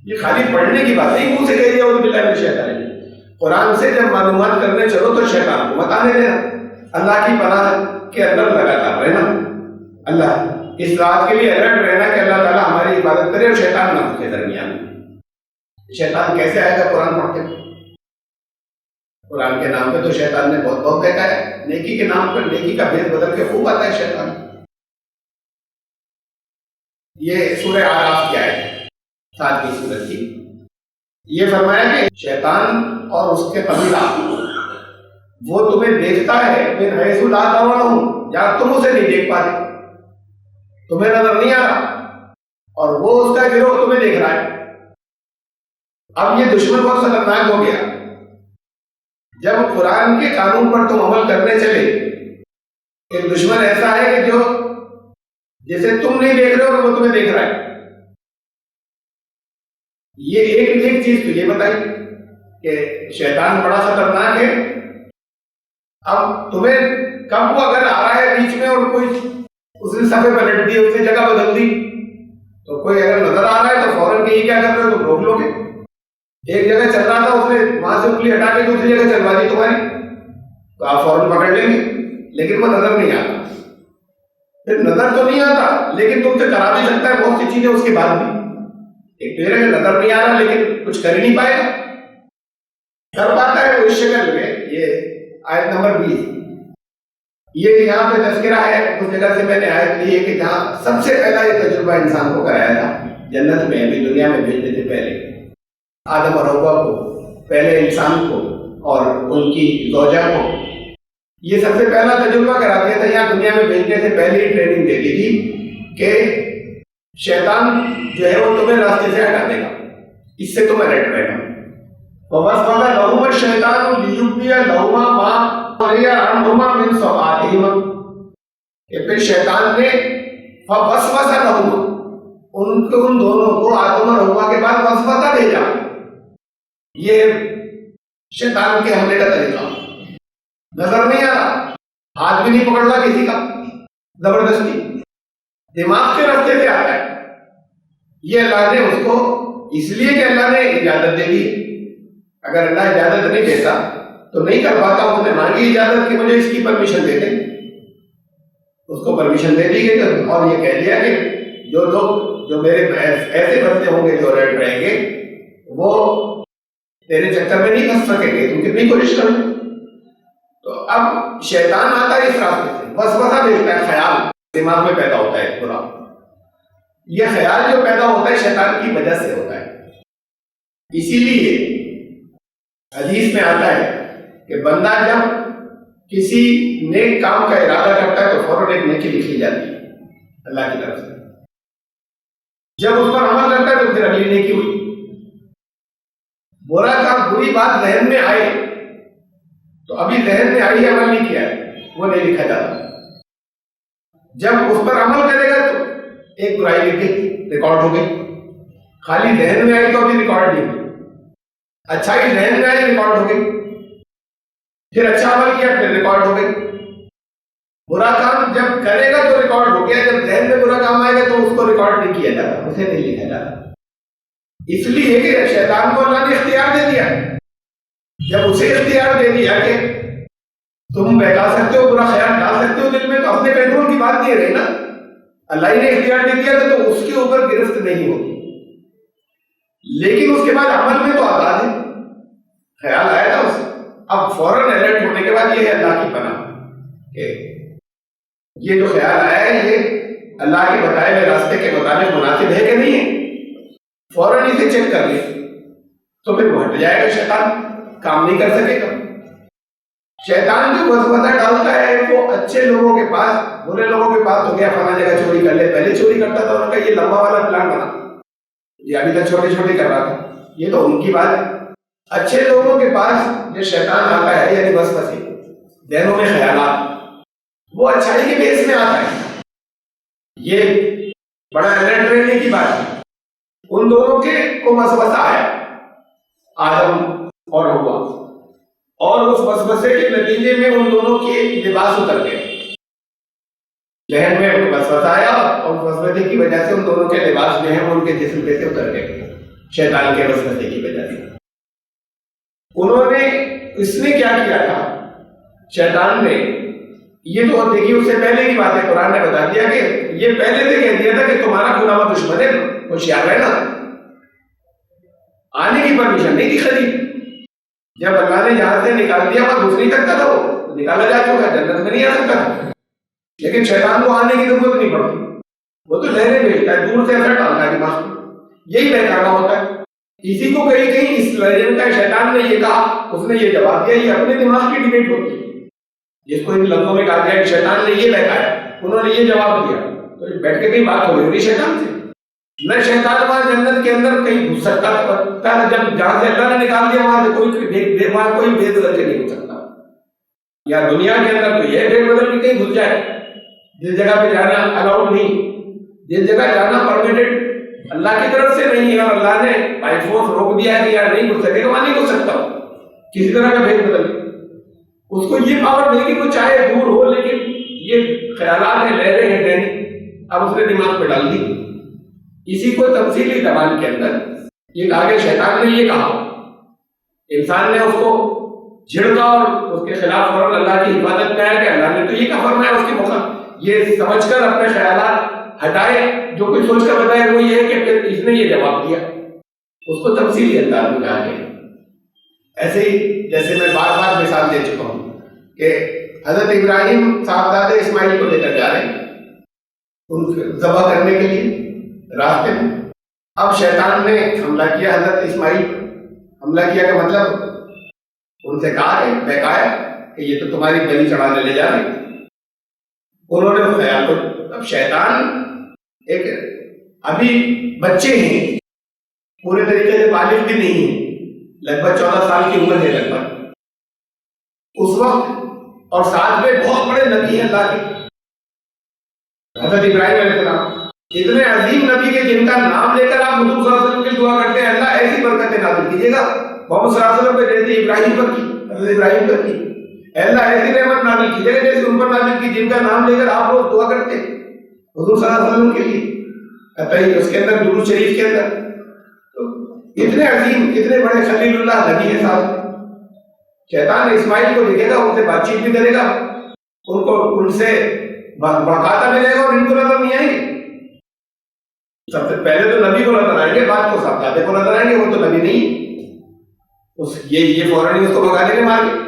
یہ خالی پڑھنے کی بات نہیں، منہ سے کہہ دیا اعوذ باللہ من الشیطان الرجیم. قرآن سے جب معلومات کرنے چلو تو شیطان کو مت آنے دینا، اللہ کی پناہ کے اندر لگاتار رہنا، اللہ اس رات کے لیے الرٹ رہنا کہ اللہ تعالیٰ ہماری عبادت کرے اور شیطان نہ گھسے درمیان. شیطان کیسے آئے گا قرآن پڑھتے ہیں؟ قرآن کے نام پہ تو شیطان نے بہت بہت دیکھا ہے، نیکی کے نام پر نیکی کا بھید بدل کے خوب آتا ہے شیطان. یہ سورہ اعراف کی آیت ہے 7ویں سورت کی. یہ فرمایا کہ شیطان اور اس کے قبیلہ وہ تمہیں دیکھتا ہے من حیث لا ترونہم، جہاں تم اسے نہیں دیکھ پاتے، تمہیں نظر نہیں آ رہا، اور وہ اس کا گروہ تمہیں دیکھ رہا ہے. اب یہ دشمن بہت خطرناک ہو گیا. جب قرآن کے قانون پر تم عمل کرنے چلے، ایک دشمن ایسا ہے کہ جو جسے تم نہیں دیکھ رہے ہو وہ تمہیں دیکھ رہا ہے. یہ ایک چیز تو یہ بتائی کہ شیطان بڑا خطرناک ہے. اب تمہیں کب وہ اگر آ رہا ہے بیچ میں اور کوئی اس نے صفحے پلٹ دی، اس نے جگہ بدل دی، تو کوئی اگر نظر آ رہا ہے تو فوراً کہ یہ کیا کر رہے ہو تم روک لو گے. ایک جگہ چل رہا تھا اس نے وہاں سے انگلی ہٹا کے دوسری جگہ چلوا دی تمہاری، تو آپ فوراً پکڑ لیں گے. لیکن وہ نظر نہیں آتا. پھر نظر تو نہیں آتا لیکن تم سے کرا بھی سکتا ہے بہت سی چیزیں اس کے بعد بھی. ایک تو یہ نظر نہیں آ رہا لیکن کچھ کر ہی نہیں پائے گا. کر پاتا ہے وہ اس شکل میں. یہ آیت نمبر 20 یہ یہاں پہ تذکرہ ہے اس جگہ سے میں نے آیت لی ہے کہ جہاں سب سے پہلا یہ تجربہ انسان کو کرایا تھا جنت میں، ابھی دنیا میں بھیجنے سے پہلے، آدم اور حوا کو، پہلے انسان کو اور ان کی زوجہ کو، یہ سب سے پہلا تجربہ کرا دیا تھا یہاں دنیا میں بھیجنے سے پہلے ہی ٹریننگ دے دی تھی کہ شیطان جو ہے وہ تمہیں راستے سے ہٹا دے گا، اس سے تمہیں رٹ رہے گا۔ وَوَسْوَسَ لَهُمَا الشَّيْطَانُ لِيُبْدِيَ لَهُمَا مَا وَرِيَ عَنْهُمَا مِنْ سَوْآتِهِمَا، کہ پھر شیطان نے فَوَسْوَسَ لَهُمَا ان دونوں کو آدم اور حوا کے بعد وسوسہ بھیجا۔ یہ شیطان کے حملے کا طریقہ نظر نہیں آ رہا، ہاتھ بھی نہیں پکڑ رہا کسی کا، زبردستی دماغ کے راستے سے آتا ہے۔ یہ اللہ نے اس کو اس لیے کہ اللہ نے اجازت دے دی، اگر اللہ اجازت نہیں دیتا تو نہیں کر پاتا، اس نے مانگی اجازت کہ مجھے اس کی پرمیشن دے دیں، اس کو پرمیشن دے دی گئی، اور یہ کہہ دیا کہ جو لوگ جو میرے ایسے بندے ہوں گے جو رٹ رہیں گے وہ تیرے چکر میں نہیں پھنس سکیں گے، تم کتنی کوشش کرو۔ تو اب شیطان آتا ہے اس راستے سے، وسوسہ بھیجتا ہے، خیال دماغ میں پیدا ہوتا ہے برا، یہ خیال جو پیدا ہوتا ہے شیطان کی وجہ سے ہوتا ہے۔ اسی لیے حدیث میں آتا ہے کہ بندہ جب کسی نیک کام کا ارادہ کرتا ہے تو فوراً ایک نیکی لکھ لی جاتی ہے اللہ کی طرف سے، جب اس پر عمل کرتا ہے تو پھر اگلی نیکی ہوئی۔ برا کام، بری بات ذہن میں آئے تو ابھی ذہن میں آئی ہے، عمل نہیں کیا ہے، وہ نہیں لکھا جاتا، جب اس پر عمل کرے گا تو ایک برائی لکھی ریکارڈ ہو گئی، خالی ذہن میں آئی تو ابھی ریکارڈ نہیں ہوئی، اچھائی ذہن میں آئی ریکارڈ ہو گئی، پھر اچھا عمل کیا پھر ریکارڈ ہو گئی، برا کام جب کرے گا تو ریکارڈ ہو گیا، جب ذہن میں برا کام آئے گا تو اس کو ریکارڈ نہیں کیا جاتا، اسے نہیں لکھا جاتا، اس لیے کہ شیطان کو اللہ نے اختیار دے دیا، جب اسے اختیار دے دیا کہ تم بہکا سکتے ہو، برا خیال ڈال سکتے ہو دل میں، تو اپنے کنٹرول کی بات نہیں رہی نا، اللہ ہی نے اختیار دے دیا تو اس کے اوپر گرفت نہیں ہوگی، لیکن اس کے بعد عمل میں تو آزاد ہے، خیال آیا تھا اسے، اب فوراً الرٹ ہونے کے بعد یہ ہے اللہ کی پناہ کہ یہ جو خیال آیا ہے یہ اللہ کے بتائے ہوئے راستے کے مطابق مناسب ہے کہ نہیں ہے، فوراً اسے چیک کر لیں تو پھر وہ ہٹ جائے گا، شیطان کام نہیں کر سکے گا۔ شیطان جو وسوسہ ڈالتا ہے وہ اچھے لوگوں کے پاس، برے لوگوں کے پاس تو کیا فلاں جگہ چوری کر لے، پہلے چوری کرتا تھا انہوں نے کہا یہ لمبا والا پلان بنا، یہ ابھی تک چھوٹے چھوٹے کر رہا تھا، یہ تو ان کی بات ہے۔ اچھے لوگوں کے پاس جو شیطان آتا ہے یعنی وسوسے، ذہنوں میں خیالات، وہ اچھائی کے بیس میں آتا ہے، یہ بڑا الرٹ رہنے کی بات ہے۔ ان دونوں کے کو وسوسہ آیا، آدم اور حوا، اور اس وسوسے کے نتیجے میں ان دونوں کے لباس اتر گئے، ذہن میں وسوسہ آیا اور وسوسے کی وجہ سے ان دونوں کے لباس جو ہیں وہ ان کے جسم پہ سے اتر گئے، شیطان کے وسوسے کی وجہ سے۔ انہوں نے، اس نے کیا کیا تھا شیطان نے، یہ تو دیکھیے اس سے پہلے کی بات ہے، قرآن نے بتا دیا کہ یہ پہلے سے کہہ دیا تھا کہ تمہارا کھلا ہوا دشمن ہے، ہوشیار رہنا، آنے کی پرمیشن نہیں تھی خرید، جب اللہ نے یہاں سے نکال دیا وہ گھس نہیں سکتا تھا، وہ نکالا جا چکا، جنت میں نہیں آ سکتا تھا، لیکن شیطان کو آنے کی ضرورت نہیں پڑتی، وہ تو لہریں بھیجتا ہے، دور سے اثر ڈالتا ہے دماغ کو، یہی بہکانا ہوتا ہے۔ کسی کو کہیں کہیں اس لہریں کا شیطان نے یہ کہا، اس نے یہ جواب دیا، یہ اپنے دماغ کی ڈیبیٹ ہوتی ہے، جس کو ان لفظوں میں کہا گیا کہ شیطان نے یہ بہکایا، انہوں نے یہ جواب دیا، تو بیٹھ کے کہیں بات ہو رہی شیطان سے، نہ شیطان وہاں جنت کے اندر کہیں گھس سکتا تھا، جب جہاں سے اللہ نے نکال دیا وہاں سے کوئی بھید بدل کے نہیں ہو سکتا، یا دنیا کے اندر تو یہ بھید بدل کے کہیں گھس جائے، جس جگہ پہ جانا الاؤڈ نہیں، جس جگہ جانا پرمیٹڈ اللہ کی طرف سے نہیں ہے اور اللہ نے بائی فورس روک دیا ہے کہ یار نہیں گھس سکے گا، وہاں نہیں گھس سکتا کسی طرح کا بھید بدل کے، اس کو یہ پاور ملے گی وہ چاہے دور ہو، لیکن یہ خیالات ہیں، لہریں ہیں ذہنی، اب اس نے دماغ پہ ڈال دی۔ اسی کو تفصیلی زبان کے اندر یہ کہا کہ شیطان نے یہ کہا، انسان نے اس کو جھڑکا اور اس کے خلاف فوراً اللہ کی حفاظت میں آیا کہ اللہ نے تو یہ کہا فرمایا، اس کے موقع یہ سمجھ کر اپنے خیالات ہٹائے، جو کچھ سوچ کر بتایا وہ یہ ہے کہ پھر اس نے یہ جواب دیا، اس کو تفصیلی انداز میں کہا گیا۔ ایسے ہی جیسے میں بار بار مثال دے چکا ہوں کہ حضرت ابراہیم صاحبزادے اسماعیل کو لے کر جا رہے ہیں ان کو ذبح کرنے کے لیے راستے میں. اب شیطان نے حملہ کیا حضرت اسماعیل پر. حملہ کیا کا مطلب ان سے کہا کہ بہکایا کہ یہ تو تمہاری بلی چڑھانے لے جا رہے. انہوں نے اس خیال کو, اب شیطان ایک ابھی بچے ہیں, پورے طریقے سے بالغ بھی نہیں ہیں, لگ بھگ 14 سال کی عمر ہے لگ بھگ اس وقت, اور ساتھ میں بہت بڑے نبی ہیں اللہ کے حضرت ابراہیم علیہ السلام, اتنے عظیم نبی کے جن کا نام لے کر آپ حضور صلی اللہ علیہ وسلم کی دعا کرتے ہیں اللہ ایسی برکتیں نازل کیجیے گا محمد صلی اللہ علیہ وسلم پہ جیسے ابراہیم پر کی, حضرت ابراہیم پر کی, اللہ ایسی نعمت نازل کیجیے گا جیسے ان پر نازل کی جن کا نام لے کر آپ لوگ دعا کرتے ہیں حضور صلی اللہ علیہ وسلم کے لیے, اس کے اندر درود شریف کے اندر. تو اتنے عظیم اتنے بڑے خلیل اللہ نبی ہیں صاحب. شیطان اسماعیل کو دیکھے گا, ان سے بات چیت بھی کرے گا, ان کو ان سے بڑکاتا ملے گا اور ان کو نظر نہیں آئیں گے. سب سے پہلے تو نبی کو نظر آئیں گے, بعد کو صاحبزادے کو نظر آئیں گے, وہ تو نبی نہیں یہ فوراً ہی اس کو بھگا دیں گے مار کے.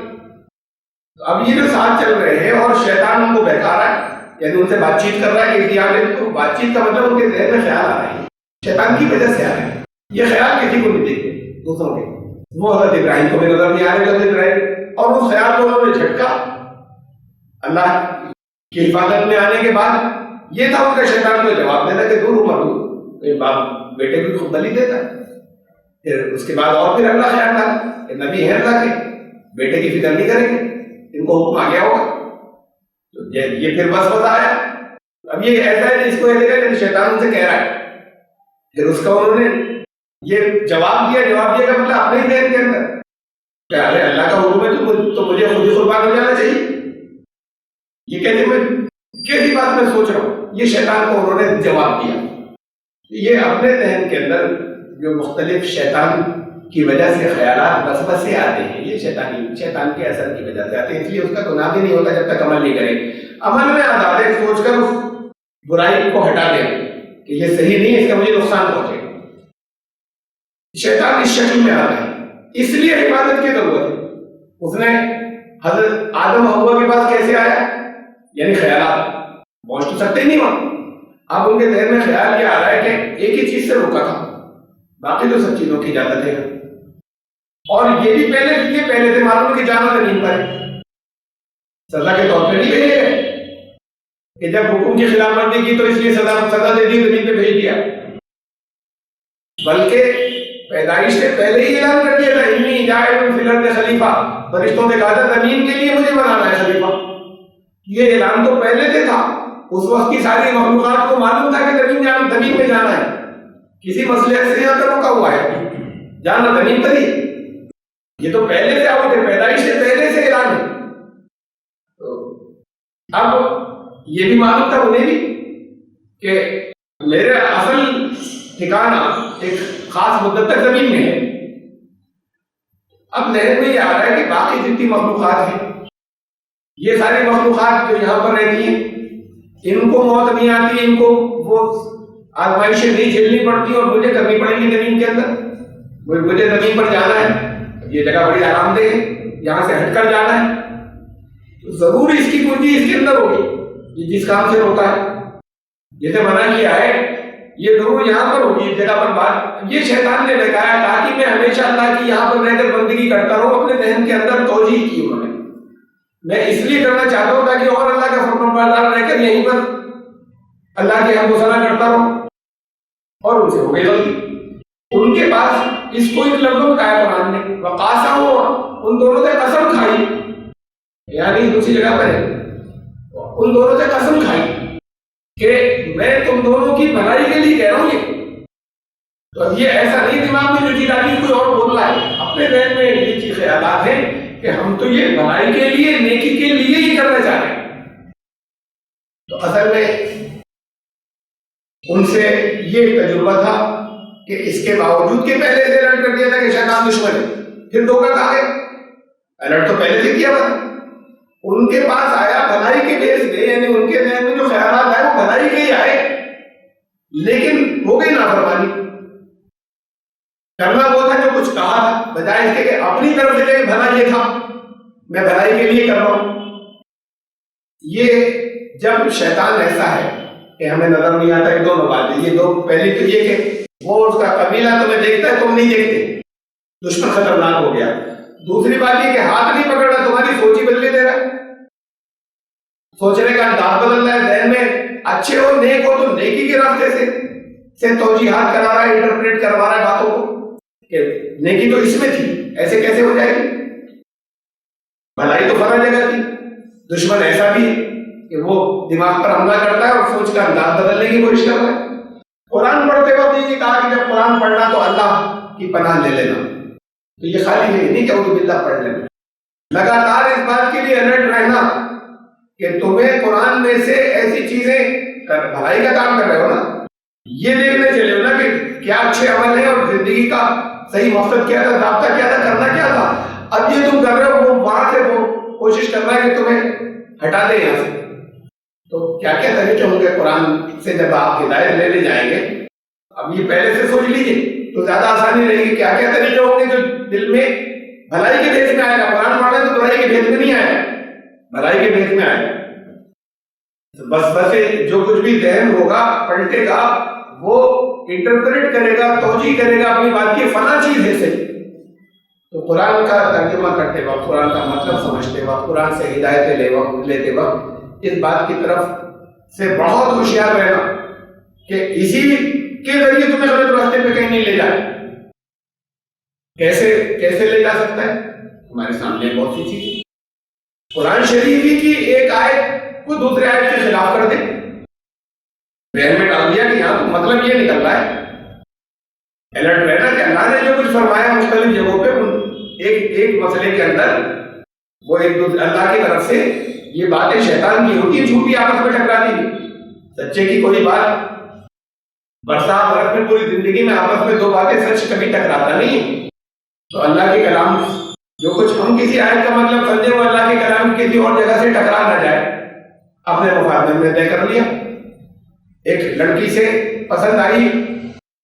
اب یہ جو ساتھ چل رہے ہیں اور شیطان ان کو بہکا رہا ہے, یعنی ان سے بات چیت کر رہا ہے کہ تو بات چیت کا مطلب ان کے ذہن میں خیال آ رہے ہیں, شیطان کی وجہ سے آ رہے ہیں. یہ خیال کسی کو نہیں دیکھتے دوسروں کے, وہ حضرت ابراہیم کو بھی نظر نہیں آ رہے حضرت ابراہیم, اور اس خیال کو انہوں نے جھٹکا اللہ کی حفاظت میں آنے کے بعد. یہ تھا ان کا شیطان کو جواب دینا کہ دور مت دور, باپ بیٹے کو خود بلی دیتا. پھر اس کے بعد اور پھر اللہ خیال ڈالا کہ نبی ہے اللہ کے, بیٹے کی فکر نہیں کریں گے, ان کو حکم آ گیا ہوگا. تو یہ پھر بس آیا. اب یہ ایسا ہے اس کو یہ دیکھا کہ شیطان ان سے کہہ رہا ہے, پھر اس کا انہوں نے یہ جواب دیا کا مطلب اپنے ہی ذہن کے اندر کہ ارے اللہ کا حکم ہے تو مجھے خود ہی قربان ہو جانا چاہیے. یہ کہتے میں کیسی بات میں سوچ رہا ہوں, یہ شیطان کو انہوں نے جواب دیا. یہ اپنے ذہن کے اندر جو مختلف شیطان کی وجہ سے خیالات وسوسے آتے ہیں, یہ شیطان کے اثر کی وجہ سے آتے ہیں, اس لیے اس کا گناہ بھی نہیں ہوتا جب تک عمل نہیں کرے. عمل میں آزادے سوچ کر اس برائی کو ہٹا دیں کہ یہ صحیح نہیں, اس کا مجھے نقصان پہنچے. شیطان اس شکل میں آتا ہے, اس لیے حفاظت کی ضرورت ہے. اس نے حضرت آدم حوا کے پاس کیسے آیا, یعنی خیالات پہنچ تو سکتے ہی نہیں وہاں. اب ان کے ذہن میں خیال یہ آ رہا ہے کہ ایک ہی چیز سے روکا تھا, باقی تو سب چیزوں کی اجازت ہے. اور یہ بھی پہلے سے معلوم کہ جانا زمین پر سزا کے طور پہ نہیں بھیجے گئے کہ جب حکم کی خلاف ورزی کی تو اس لیے سزا دے دی, زمین پہ بھیج دیا. بلکہ پیدائش سے پہلے ہی اعلان کر دیا تھا انی جاعل فی الارض خلیفہ, فرشتوں نے کہا تھا زمین کے لیے مجھے بنانا ہے خلیفہ. یہ اعلان تو پہلے سے تھا, اس وقت کی ساری مخلوقات کو معلوم تھا کہ زمین میں جانا ہے. کسی مسئلے سے یہاں پہ روکا ہوا ہے, جانا زمین پر ہی. یہ تو پہلے سے آؤٹ ہے, پیدائش سے پہلے سے اعلان ہے. تو اب یہ بھی معلوم تھا انہیں بھی کہ میرا اصل ٹھکانہ ایک خاص مدت تک زمین میں ہے. اب ذہن میں یہ آ رہا ہے کہ باقی جتنی مخلوقات ہیں, یہ ساری مخلوقات جو یہاں پر رہتی ہیں, ان کو موت نہیں آتی, ان کو وہ آزمائشیں نہیں جھیلنی پڑتی, اور مجھے کرنی پڑے گی زمین کے اندر. مجھے زمین پر جانا ہے, یہ جگہ بڑی آرام دہ ہے, یہاں سے ہٹ کر جانا ہے, تو ضرور اس کی کنجی اس کے اندر ہوگی. یہ جس کام سے روکا ہے, جسے منع کیا ہے, یہ ضرور یہاں پر ہوگی اس جگہ پر. بات یہ شیطان نے بتایا تاکہ میں ہمیشہ اللہ کی یہاں پر رہ کر بندگی کرتا رہوں. اپنے ذہن کے اندر توجیہ کی انہوں نے, میں اس لیے کرنا چاہتا ہوں تاکہ اور اللہ کا فرمانبردار رہ کر یہیں پر اللہ کی حمد و ثنا کرتا رہوں. اور ان سے ہو گئی غلطی. ان کے پاس اس کو ایک لفظ میں کہا قرآن نے, وقاسموا, ان دونوں سے قسم کھائی, یعنی دوسری جگہ پر ہے, ان دونوں سے قسم کھائی کہ میں تم دونوں کی بھلائی کے لیے کہہ رہا ہوں. یہ تو اب یہ ایسا نہیں دماغ میں جو چیز آتی کوئی اور بول رہا ہے, اپنے ذہن میں یہ چیز خیالات ہیں کہ ہم تو یہ بھلائی کے لیے, نیکی کے لیے ہی کرنا چاہ رہے ہیں. تو اصل میں ان سے یہ تجربہ تھا کہ اس کے باوجود کہ پہلے سے الرٹ کر دیا تھا کہ شیطان دشمن ہے, پھر دھوکہ کھا گئے. الرٹ تو پہلے سے کیا تھا, ان کے پاس آیا بھلائی کے بیس پہ, یعنی ان کے ذہن میں جو خیالات آئے وہ بھلائی کے ہی آئے, لیکن ہو گئی نافرمانی. کرنا وہ تھا جو کچھ کہا تھا, بجائے اس کے کہ اپنی طرف سے کہ بھلا یہ تھا, میں بھلائی کے لیے کر رہا ہوں. یہ جب شیطان ایسا ہے کہ ہمیں نظر نہیں آتا، دونوں باتیں، یہ دو، پہلی تو یہ کہ وہ اس کا قبیلہ تمہیں دیکھتا ہے، تم نہیں دیکھتے، دشمن خطرناک ہو گیا۔ دوسری بات یہ کہ ہاتھ نہیں پکڑ رہا، تمہاری سوچ ہی بدلے دے رہا ہے، سوچنے کا انداز بدل رہا ہے، ذہن میں اچھے ہو نیک ہو تو نیکی کے راستے سے توجیحات کرا رہا ہے، انٹرپریٹ کروا رہا ہے باتوں کو کہ نیکی تو اس میں تھی، ایسے کیسے ہو جائے گی، بھلائی تو فلاں جگہ تھی۔ دشمن ایسا بھی ہے کہ وہ دماغ پر حملہ کرتا ہے اور سوچ کا انداز بدلنے کی کوشش کر رہا ہے۔ قرآن پڑھتے وقت یہ کہا کہ جب قرآن پڑھنا تو اللہ کی پناہ لے لینا، تو یہ خالی نہیں کہ اعوذ باللہ پڑھ لینا، لگاتار اس بات کے لیے الرٹ رہنا کہ تمہیں قرآن میں سے ایسی چیزیں بھلائی کا کام کر رہے ہو نا، یہ دیکھنے چلے ہو نا کہ کیا اچھے عمل ہیں اور زندگی کا صحیح مقصد کیا تھا، رابطہ کیا تھا، کرنا کیا تھا، اب یہ تم کر رہے ہو، وہ وہاں سے وہ کوشش کر رہا ہے کہ تمہیں ہٹا دے یہاں سے۔ تو کیا کیا طریقے ہوں گے قرآن سے جب آپ ہدایت لینے جائیں گے، اب یہ پہلے سے سوچ لیجیے تو زیادہ آسانی رہے گی۔ کیا کیا طریقے ہوں گے جو دل میں بھلائی کے بھیس میں آئے گا، قرآن پڑھ رہے ہیں تو برائی کے بھیس میں نہیں آئے گا، بھلائی کے بھیس میں آئے گا۔ بس جو کچھ بھی ذہن ہوگا پلٹے گا، وہ انٹرپریٹ کرے گا، توجیہ کرے گا اپنی بات کی فلاں چیز ہے صحیح۔ تو قرآن کا ترجمہ کرتے وقت، قرآن کا مطلب سمجھتے وقت، قرآن سے ہدایتیں لیتے وقت اس بات کی طرف سے بہت ہوشیار رہنا کہ اسی کے ذریعے تمہیں غلط راستے پہ کہیں نہیں لے جائے۔ کیسے لے جا سکتا ہے؟ ہمارے سامنے بہت سی چیز، قرآن شریف ہی کی ایک آیت کو دوسرے آیت کے خلاف کر دے، ذہن میں ڈال دیا کہ یہاں تو مطلب یہ نکل رہا ہے، الرٹ رہنا کہ اللہ نے جو کچھ فرمایا مختلف جگہوں پہ ایک مسئلے کے اندر وہ ایک دوسرے اللہ کی طرف سے یہ باتیں شیطان کی ہوتی ہیں، جھوٹی آپس میں ٹکراتی ہیں، سچے کی کوئی بات برسات برس میں پوری زندگی میں آپس میں دو باتیں سچ کبھی ٹکراتا نہیں۔ تو اللہ کے کلام جو کچھ ہم کسی آیت کا مطلب سمجھے وہ اللہ کے کلام کسی اور جگہ سے ٹکرا نہ جائے، اپنے مفاد میں طے کر لیا۔ ایک لڑکی سے پسند آئی،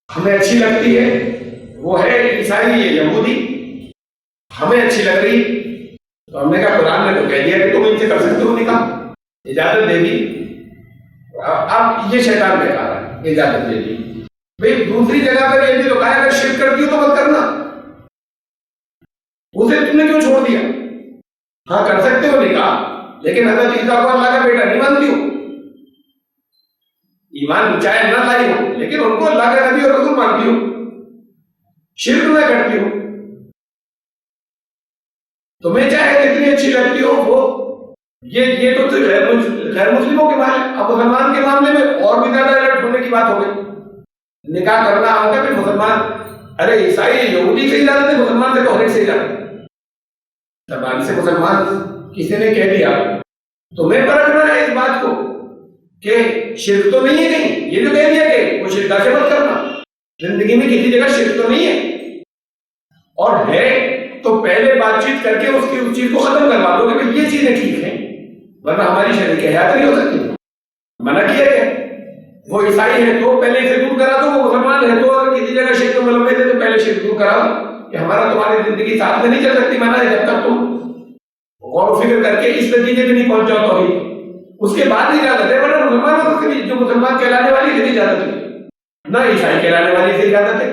ہمیں اچھی لگتی ہے، وہ ہے عیسائی یا یہودی، ہمیں اچھی لگ رہی، تو ہم نے کہا قرآن نے تو کہہ دیا کہ تم ان سے کر سکتے ہو نکاح، اجازت دے دی۔ اب یہ شیطان نے کہا ہے اجازت دے دی، بھئی دوسری جگہ پر یہ بھی تو کہا ہے اگر شرک کرتی ہو تو مت کرنا، اسے تم نے کیوں چھوڑ دیا؟ ہاں کر سکتے ہو نکاح، لیکن حضرت عیسیٰ کو اللہ کا بیٹا نہیں مانتی ہو، ایمان چاہے نہ لائی ہو لیکن ان کو اللہ کا نبی اور رسول مانتی ہو، شرک نہ کرتی ہو، تمہیں چاہے کتنی اچھی لگتی ہو، وہ یہ تو غیر مسلموں کے معاملے، اب مسلمان کے معاملے میں اور بھی زیادہ الرٹ ہونے کی بات ہو گئی۔ نکاح کرنا ہوگا پھر مسلمان، ارے عیسائی یہودی سے اجازت ہے، مسلمان سے تو ہر ایک سے اجازت ہے، زبان سے مسلمان کسی نے کہہ دیا، تمہیں پرکھنا ہے اس بات کو کہ شرک تو نہیں ہے کہیں، یہ جو کہہ دیا کہ وہ شرک سے مت کرنا، زندگی میں کسی جگہ شرک تو نہیں ہے، اور ہے تو پہلے بات چیت کر کے اس چیز کو ختم کروا دو کہ یہ چیزیں ٹھیک ہیں، ورنہ ہماری شریک حیات نہیں ہو سکتی، منع کیا گیا۔ وہ عیسائی ہے تو پہلے اسے دور کرا دو، وہ مسلمان ہے تو اگر کسی جگہ شرک ملوث ہے تو پہلے شرک دور کرا دو کہ ہمارا تمہاری زندگی ساتھ میں نہیں چل سکتی، منع ہے جب تک تم غور و فکر کر کے اس نتیجے پہ نہیں پہنچ جاؤ تو اس کے بعد اجازت ہے، ورنہ مسلمانوں سے بھی جو مسلمان کہلانے والی سے اجازت ہے، نہ عیسائی کہلانے والی سے اجازت ہے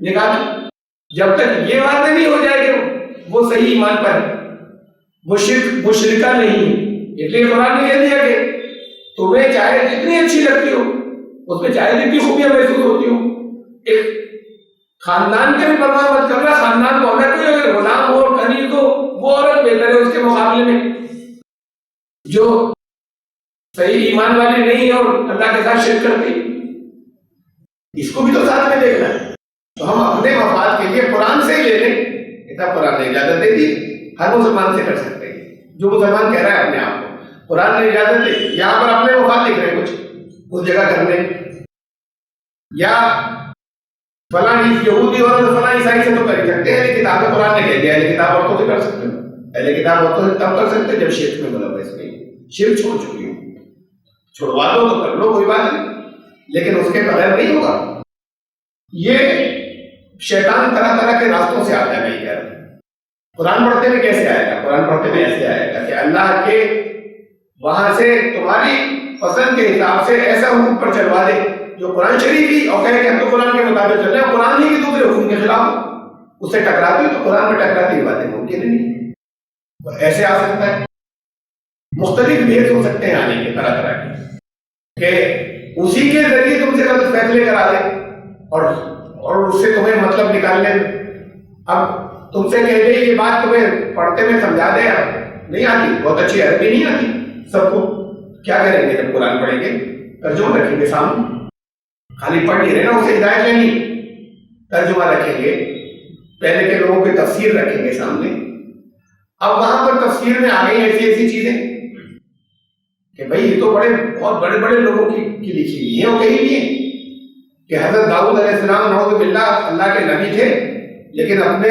نکاح کی، جب تک یہ بات نہیں ہو جائے کہ وہ صحیح ایمان پر ہے، وہ شرک مشرکہ نہیں ہے۔ اس لیے قرآن نے کہہ دیا کہ تمہیں چاہے جتنی اچھی لگتی ہو، اس میں چاہے جتنی خوبیاں محسوس ہوتی ہوں، ایک خاندان کے بھی پرواہ مت کرنا، خاندان کو اگر کوئی اگر غلام ہو اور غنی تو وہ عورت بہتر ہے اس کے مقابلے میں جو صحیح ایمان والی نہیں ہے اور اللہ کے ساتھ شرک کرتی، اس کو بھی تو ساتھ میں دیکھنا ہے۔ تو ہم اپنے مفاد کے لیے قرآن سے ہی لے لیں، اتنا قرآن نے اجازت دے دی، ہر مسلمان سے کر سکتے ہیں، جو مسلمان کہہ رہا ہے اپنے آپ کو قرآن نے اجازت دے دی، یہاں پر اپنے مفاد لکھ رہے ہیں کچھ اس جگہ کرنے، یا فلاں یہودی اور فلاں عیسائی سے تو کر ہی سکتے ہیں، اہل کتاب میں قرآن نے کہہ دیا اہل کتاب عورتوں سے کر سکتے ہیں، اہل کتاب عورتوں سے تب کر سکتے ہیں جب شرک میں ملوث نہیں، شرک چھوڑ چکی ہو، چھڑوا دو تو کر لو کوئی بات نہیں، لیکن اس کے بغیر نہیں ہوگا۔ یہ شیطان طرح طرح کے راستوں سے آتا ہے، نہیں کہہ رہا، قرآن پڑھتے میں کیسے آئے گا؟ قرآن پڑھتے میں ایسے آئے گا کہ اللہ کے وہاں سے تمہاری پسند کے حساب سے ایسا حکم پر چلوا دے جو قرآن شریف ہی، اور کہے کہ ہم تو قرآن کے مطابق چل رہے ہیں، قرآن ہی کے دوسرے حکم کے خلاف اس سے ٹکراتی تو قرآن میں ٹکراتی باتیں ممکن نہیں. ایسے آ سکتا ہے. مختلف ویز ہو سکتے ہیں آنے کے طرح طرح کے، کہ اسی کے ذریعے تم سے غلط فیصلے کرا دے اور اس سے تمہیں مطلب نکالنے. اب تم سے کہہ دے یہ بات تمہیں پڑھتے میں سمجھا دے، نہیں آتی، بہت اچھی عربی نہیں آتی سب کو، کیا کریں گے جب قرآن پڑھیں گے؟ ترجمہ رکھیں گے سامنے، خالی پڑھ نہیں رہے نا، اسے ہدایت لینی، ترجمہ رکھیں گے، پہلے کے لوگوں کی تفسیر رکھیں گے سامنے. اب وہاں پر تفسیر میں آ گئی ایسی ایسی چیزیں کہ بھئی یہ تو بہت بڑے بڑے لوگوں کی لکھی ہوئی ہیں، اور کہیں بھی ہیں کہ حضرت داؤد علیہ السلام نعوذ باللہ اللہ کے نبی تھے، لیکن اپنے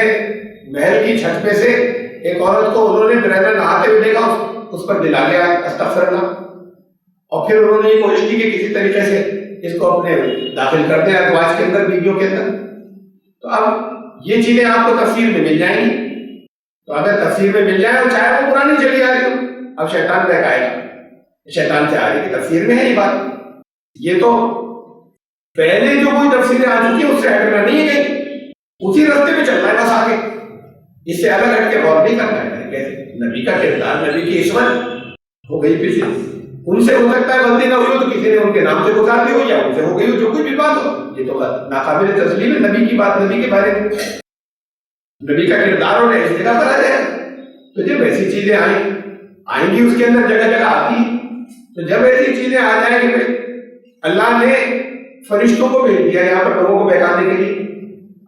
محل کی چھت پہ سے ایک عورت کو انہوں نے برہنہ نہاتے ہوئے دیکھا، اس پر دل آ گیا استغفر اللہ، اور پھر انہوں نے یہ کوشش کی کہ کسی طریقے سے اس کو اپنے داخل کر دیں ازواج کے اندر، بیویوں کے اندر. تو اب یہ چیزیں آپ کو تفسیر میں مل جائیں گی. تو اگر تفسیر میں مل جائے اور چاہے وہ پرانی چلی آ رہی ہو، اب شیطان بہکائے گا، شیطان سے آ رہی کہ تفسیر میں ہے یہ بات، یہ تو پہلے جو کوئی تفسیریں آ چکی ہیں اس سے ہٹنا نہیں ہے، کہیں اسی راستے پہ چلنا ہے بس آگے، اس سے الگ ہٹ کے غور نہیں کرنا ہے. کیسے نبی کا کردار، نبی کی عصمت ہو گئی پیچھے، ان سے ہو سکتا ہے غلطی نہ ہوئی ہو تو کسی نے ان کے نام سے گزار دی ہو یا ان سے ہو گئی ہو، جو کوئی بھی بات ہو، یہ تو ناقابل تسلیم ہے. نبی کی بات، نبی کے بارے میں، نبی کا کردار اور اس جگہ پر آ جائے. تو جب ایسی چیزیں آئیں گی، اس کے اندر جگہ جگہ آتی، تو جب ایسی چیزیں آ جائیں کہ بھائی اللہ نے فرشتوں کو بھیج دیا یہاں پر لوگوں کو بہکانے کے لیے،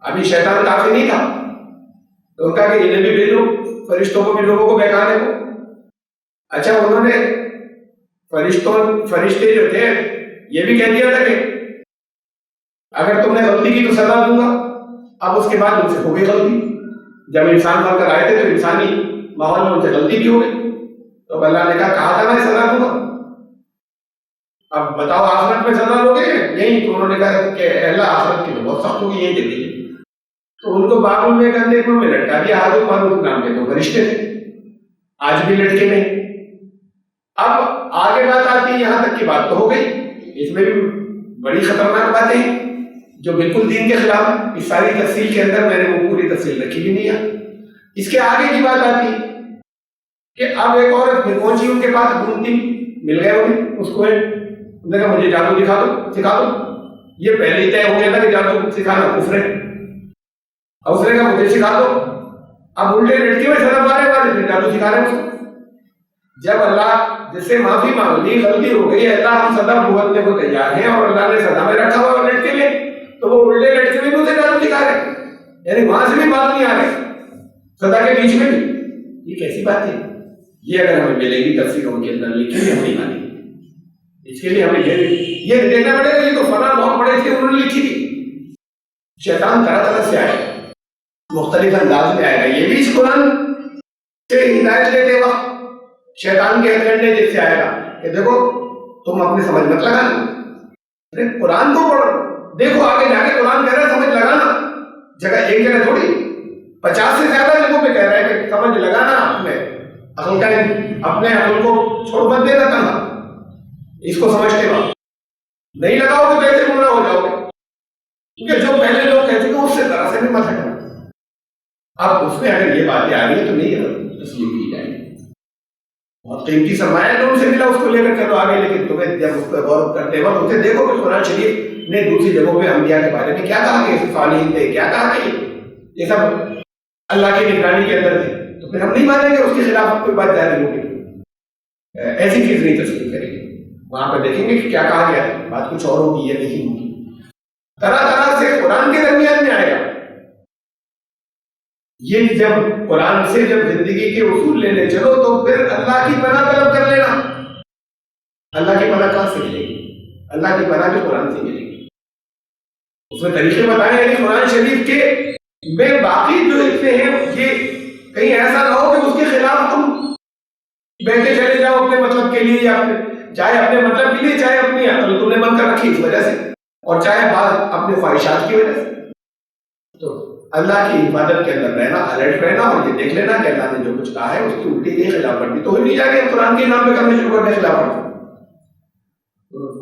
ابھی شیطان کافی نہیں تھا تو ان کا کہ انہیں بھی بھیجو فرشتوں کو بھی لوگوں کو بہکانے کو. اچھا انہوں نے فرشتے جو تھے یہ بھی کہہ دیا تھا کہ اگر تم نے غلطی کی تو سزا دوں گا. اب اس کے بعد ان سے ہو گئی غلطی، جب انسان بن کر آئے تھے تو انسانی ماحول میں ان سے غلطی بھی ہو گئی، تو اللہ نے کہا تھا میں سزا دوں گا، اب بتاؤ آخرت میں سزا لو گے نہیں؟ تو انہوں نے کہا کہ اللہ آخرت کی تو بہت سخت ہوگی، یہی دے دیجیے. تو ان کو باب میں گندے میں لٹکا دیا، ہاتھوں مارو نام کے تو فرشتے تھے، آج بھی لٹکے میں. اب آگے بات آتی ہے، یہاں تک کی بات تو ہو گئی، اس میں بھی بڑی خطرناک باتیں ہیں جو بالکل دین کے خلاف ہیں. اس ساری تفصیل کے اندر میں نے وہ پوری تفصیل رکھی بھی نہیں ہے. اس کے آگے کی بات آتی کہ اب ایک عورت پھر پہنچی ان کے پاس ڈھونڈتی، مل گئے انہیں اس کو، انہوں نے کہا مجھے جادو دکھا دو، سکھا دو. یہ پہلے ہی طے ہو گیا تھا کہ جادو سکھانا کفر ہے، اور اس نے کہا مجھے سکھا دو. اب الٹے لڑکے میں سزا پا رہے والے پھر جادو سکھا رہے ہیں. جب اللہ جس سے معافی مانگ لی، غلطی ہو گئی، اللہ ہم سزا بھگتنے کو تیار ہیں اور اللہ نے سزا میں رکھا ہوا ہے لڑکے میں، تو وہ الٹے لڑکے میں بھی اسے جادو سکھا رہے ہیں، یعنی وہاں سے بھی بات نہیں آ رہی سزا کے بیچ میں بھی. یہ کیسی بات ہے؟ یہ اگر ہمیں ملے گی تفسیروں کے اندر لکھی ہوئی ہمیں مانی، اس کے لیے ہمیں یہ دیکھنا پڑے گا یہ تو فلاں بہت بڑے تھے انہوں نے لکھی تھی. شیطان طرح طرح سے آئے گا، مختلف انداز میں آئے گا. یہ بھی اس قرآن سے ہدایت لیتے وقت شیطان کے ہتھیلی جیسے آئے گا کہ دیکھو تم اپنے سمجھ مت لگانا، ارے قرآن کو پڑھو، دیکھو آگے جا کے قرآن کہہ رہا ہے سمجھ لگانا، جگہ ایک جگہ تھوڑی 50 سے زیادہ جگہوں پہ کہہ رہا ہے کہ سمجھ لگانا، اپنے عقل کا اپنے عقل کو چھوڑ مت دینا کہاں، اس کو سمجھتے وقت نہیں لگاؤ گے تو ایسے گمراہ ہو جاؤ گے، کیونکہ جو پہلے لوگ کہتے تھے اس سے ذرا سے بھی مت ہٹنا. اب اس میں اگر یہ باتیں آ رہی ہیں تو نہیں تسلیم کی جائے گی. بہت قیمتی سرمایہ جو ان سے ملا اس کو لے کر چلو آگے، لیکن تمہیں جب اس پہ غور کرتے وقت اسے دیکھو کہ قرآن شریف نے دوسری جگہوں پہ انبیاء کے بارے میں کیا کہا کہ صالحین تھے، کیا کہا کہ یہ سب اللہ کی نگرانی کے اندر تھے، تو پھر ہم نہیں مانیں گے اس کے خلاف کوئی بات جاری ہوگی، ایسی چیز نہیں تسلیم کریں گے. وہاں پہ دیکھیں گے کہ کیا کہا گیا ہے، بات کچھ اور ہوگی یا نہیں ہوگی. طرح طرح سے قرآن کے درمیان میں آئے گا. یہ جب قرآن سے جب زندگی کے اصول لینے چلو تو پھر اللہ کی پناہ طلب کر لینا. اللہ کی پناہ کہاں سے ملے گی؟ اللہ کی پناہ بھی قرآن سے ملے گی. اس میں طریقے بتائے ہیں قرآن شریف کے میں باقی جو حصے ہیں یہ کہیں ایسا نہ ہو کہ اس کے خلاف تم بیٹھے چلے جاؤ اپنے مطلب کے لیے، یا چاہے اپنے مطلب کے لیے، چاہے اپنی عقل تم نے بن کر رکھی اس وجہ سے، اور چاہے بعض اپنے خواہشات کی وجہ سے. تو اللہ کی حفاظت کے اندر رہنا، الرٹ رہنا، اور یہ دیکھ لینا کہ اللہ نے جو کچھ کہا ہے اس کی الٹی کی خلاف ورزی تو ہی نہیں جائے گی قرآن کے نام پہ کرنے شروع کرنے خلاف ورزی،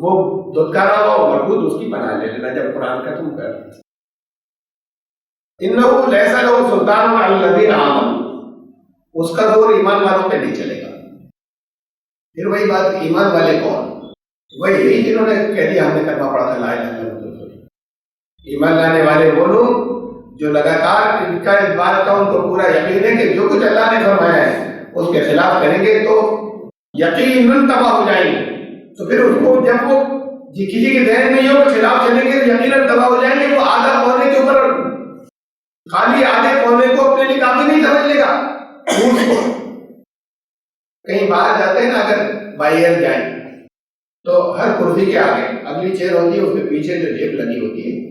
وہ دھتکارا ہوا مربوط اس کی پناہ لے لینا جب قرآن کا تم کر انہو لیسا لہو سلطان علی الذین آمنوا، اس کا زور ایمان والوں پہ نہیں چلے گا۔ پھر وہی بات، ایمان والے کون؟ وہی جنہوں نے کہہ دیا ہم نے کلمہ پڑھا تھا لا الہ الا اللہ۔ ایمان لانے والے وہ لوگ جو لگاتار ان کا اس بات کا ان کو پورا یقین ہے کہ جو کچھ اللہ نے فرمایا ہے اس کے خلاف کریں گے تو یقیناً تباہ ہو جائیں گے۔ تو پھر اس کو جب وہ کسی کے ذہن میں یہ خلاف چلیں گے تو یقیناً تباہ ہو جائیں گے۔ وہ آدھا پونے کے اوپر خالی آدھے پونے کو اپنے لیے کافی نہیں سمجھ لے گا، اونٹ کو کہیں باہر جاتے ہیں نا، اگر بائی ایئر جائیں تو ہر کرسی کے آگے اگلی چیئر ہوتی ہے، اس کے پیچھے جو جیب لگی ہوتی ہے،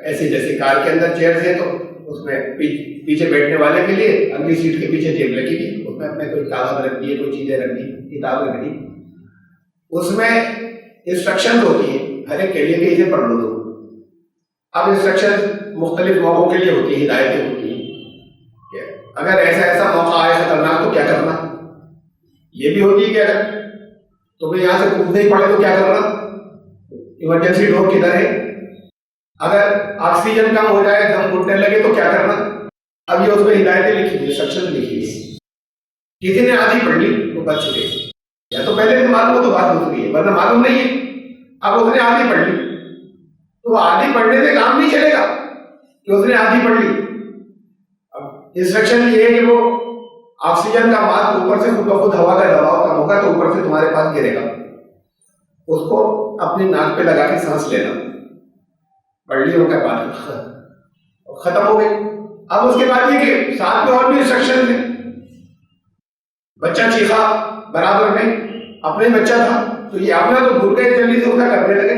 ایسی جیسے کار کے اندر چیئر ہے تو اس میں پیچھے بیٹھنے والے کے لیے اگلی سیٹ کے پیچھے جیب لگی تھی، اس میں اپنے کوئی کاغذ رکھ دیے، کوئی چیزیں رکھ دی، کتاب رکھ دی، اس میں انسٹرکشن ہوتی ہے ہر ایک کے لیے کہ اسے پڑھ لو۔ اب انسٹرکشن مختلف موقعوں کے لیے ہوتی ہے، ہدایتیں ہوتی ہیں کہ اگر ایسا موقع آئے خطرناک تو کیا کرنا۔ یہ بھی ہوتی ہے کہ اگر تمہیں یہاں سے کودنے ہی پڑے تو کیا کرنا، ایمرجنسی ڈور کدھر ہے، اگر آکسیجن کم ہو جائے، دم گھٹنے لگے تو کیا کرنا۔ اب یہ اس میں ہدایتیں لکھی ہوئی، انسٹرکشن لکھی ہوئی، کسی نے آدھی پڑھ لی تو بچ چکے، یا تو پہلے سے معلوم ہو تو بات دوسری ہے، ورنہ معلوم نہیں ہے۔ اب اس نے آدھی پڑھ لی تو وہ آدھی پڑھنے سے کام نہیں چلے گا کہ اس نے آدھی پڑھ لی۔ اب انسٹرکشن یہ ہے کہ وہ آکسیجن کا ماسک اوپر سے خود بخود ہوا کا دباؤ کم ہوگا تو اوپر سے تمہارے پاس گرے گا، اس کو اپنی ناک پہ لگا کے سانس لینا، پڑھ لی ہو کے بعد ختم ہو گئی۔ اب اس کے بعد یہ کہ ساتھ میں اور بھی انسٹرکشن ہے، بچہ چیخا برابر نہیں، اپنے بچہ تھا تو یہ اپنا تو بھول گئے، جلدی سے اس کا کرنے لگے،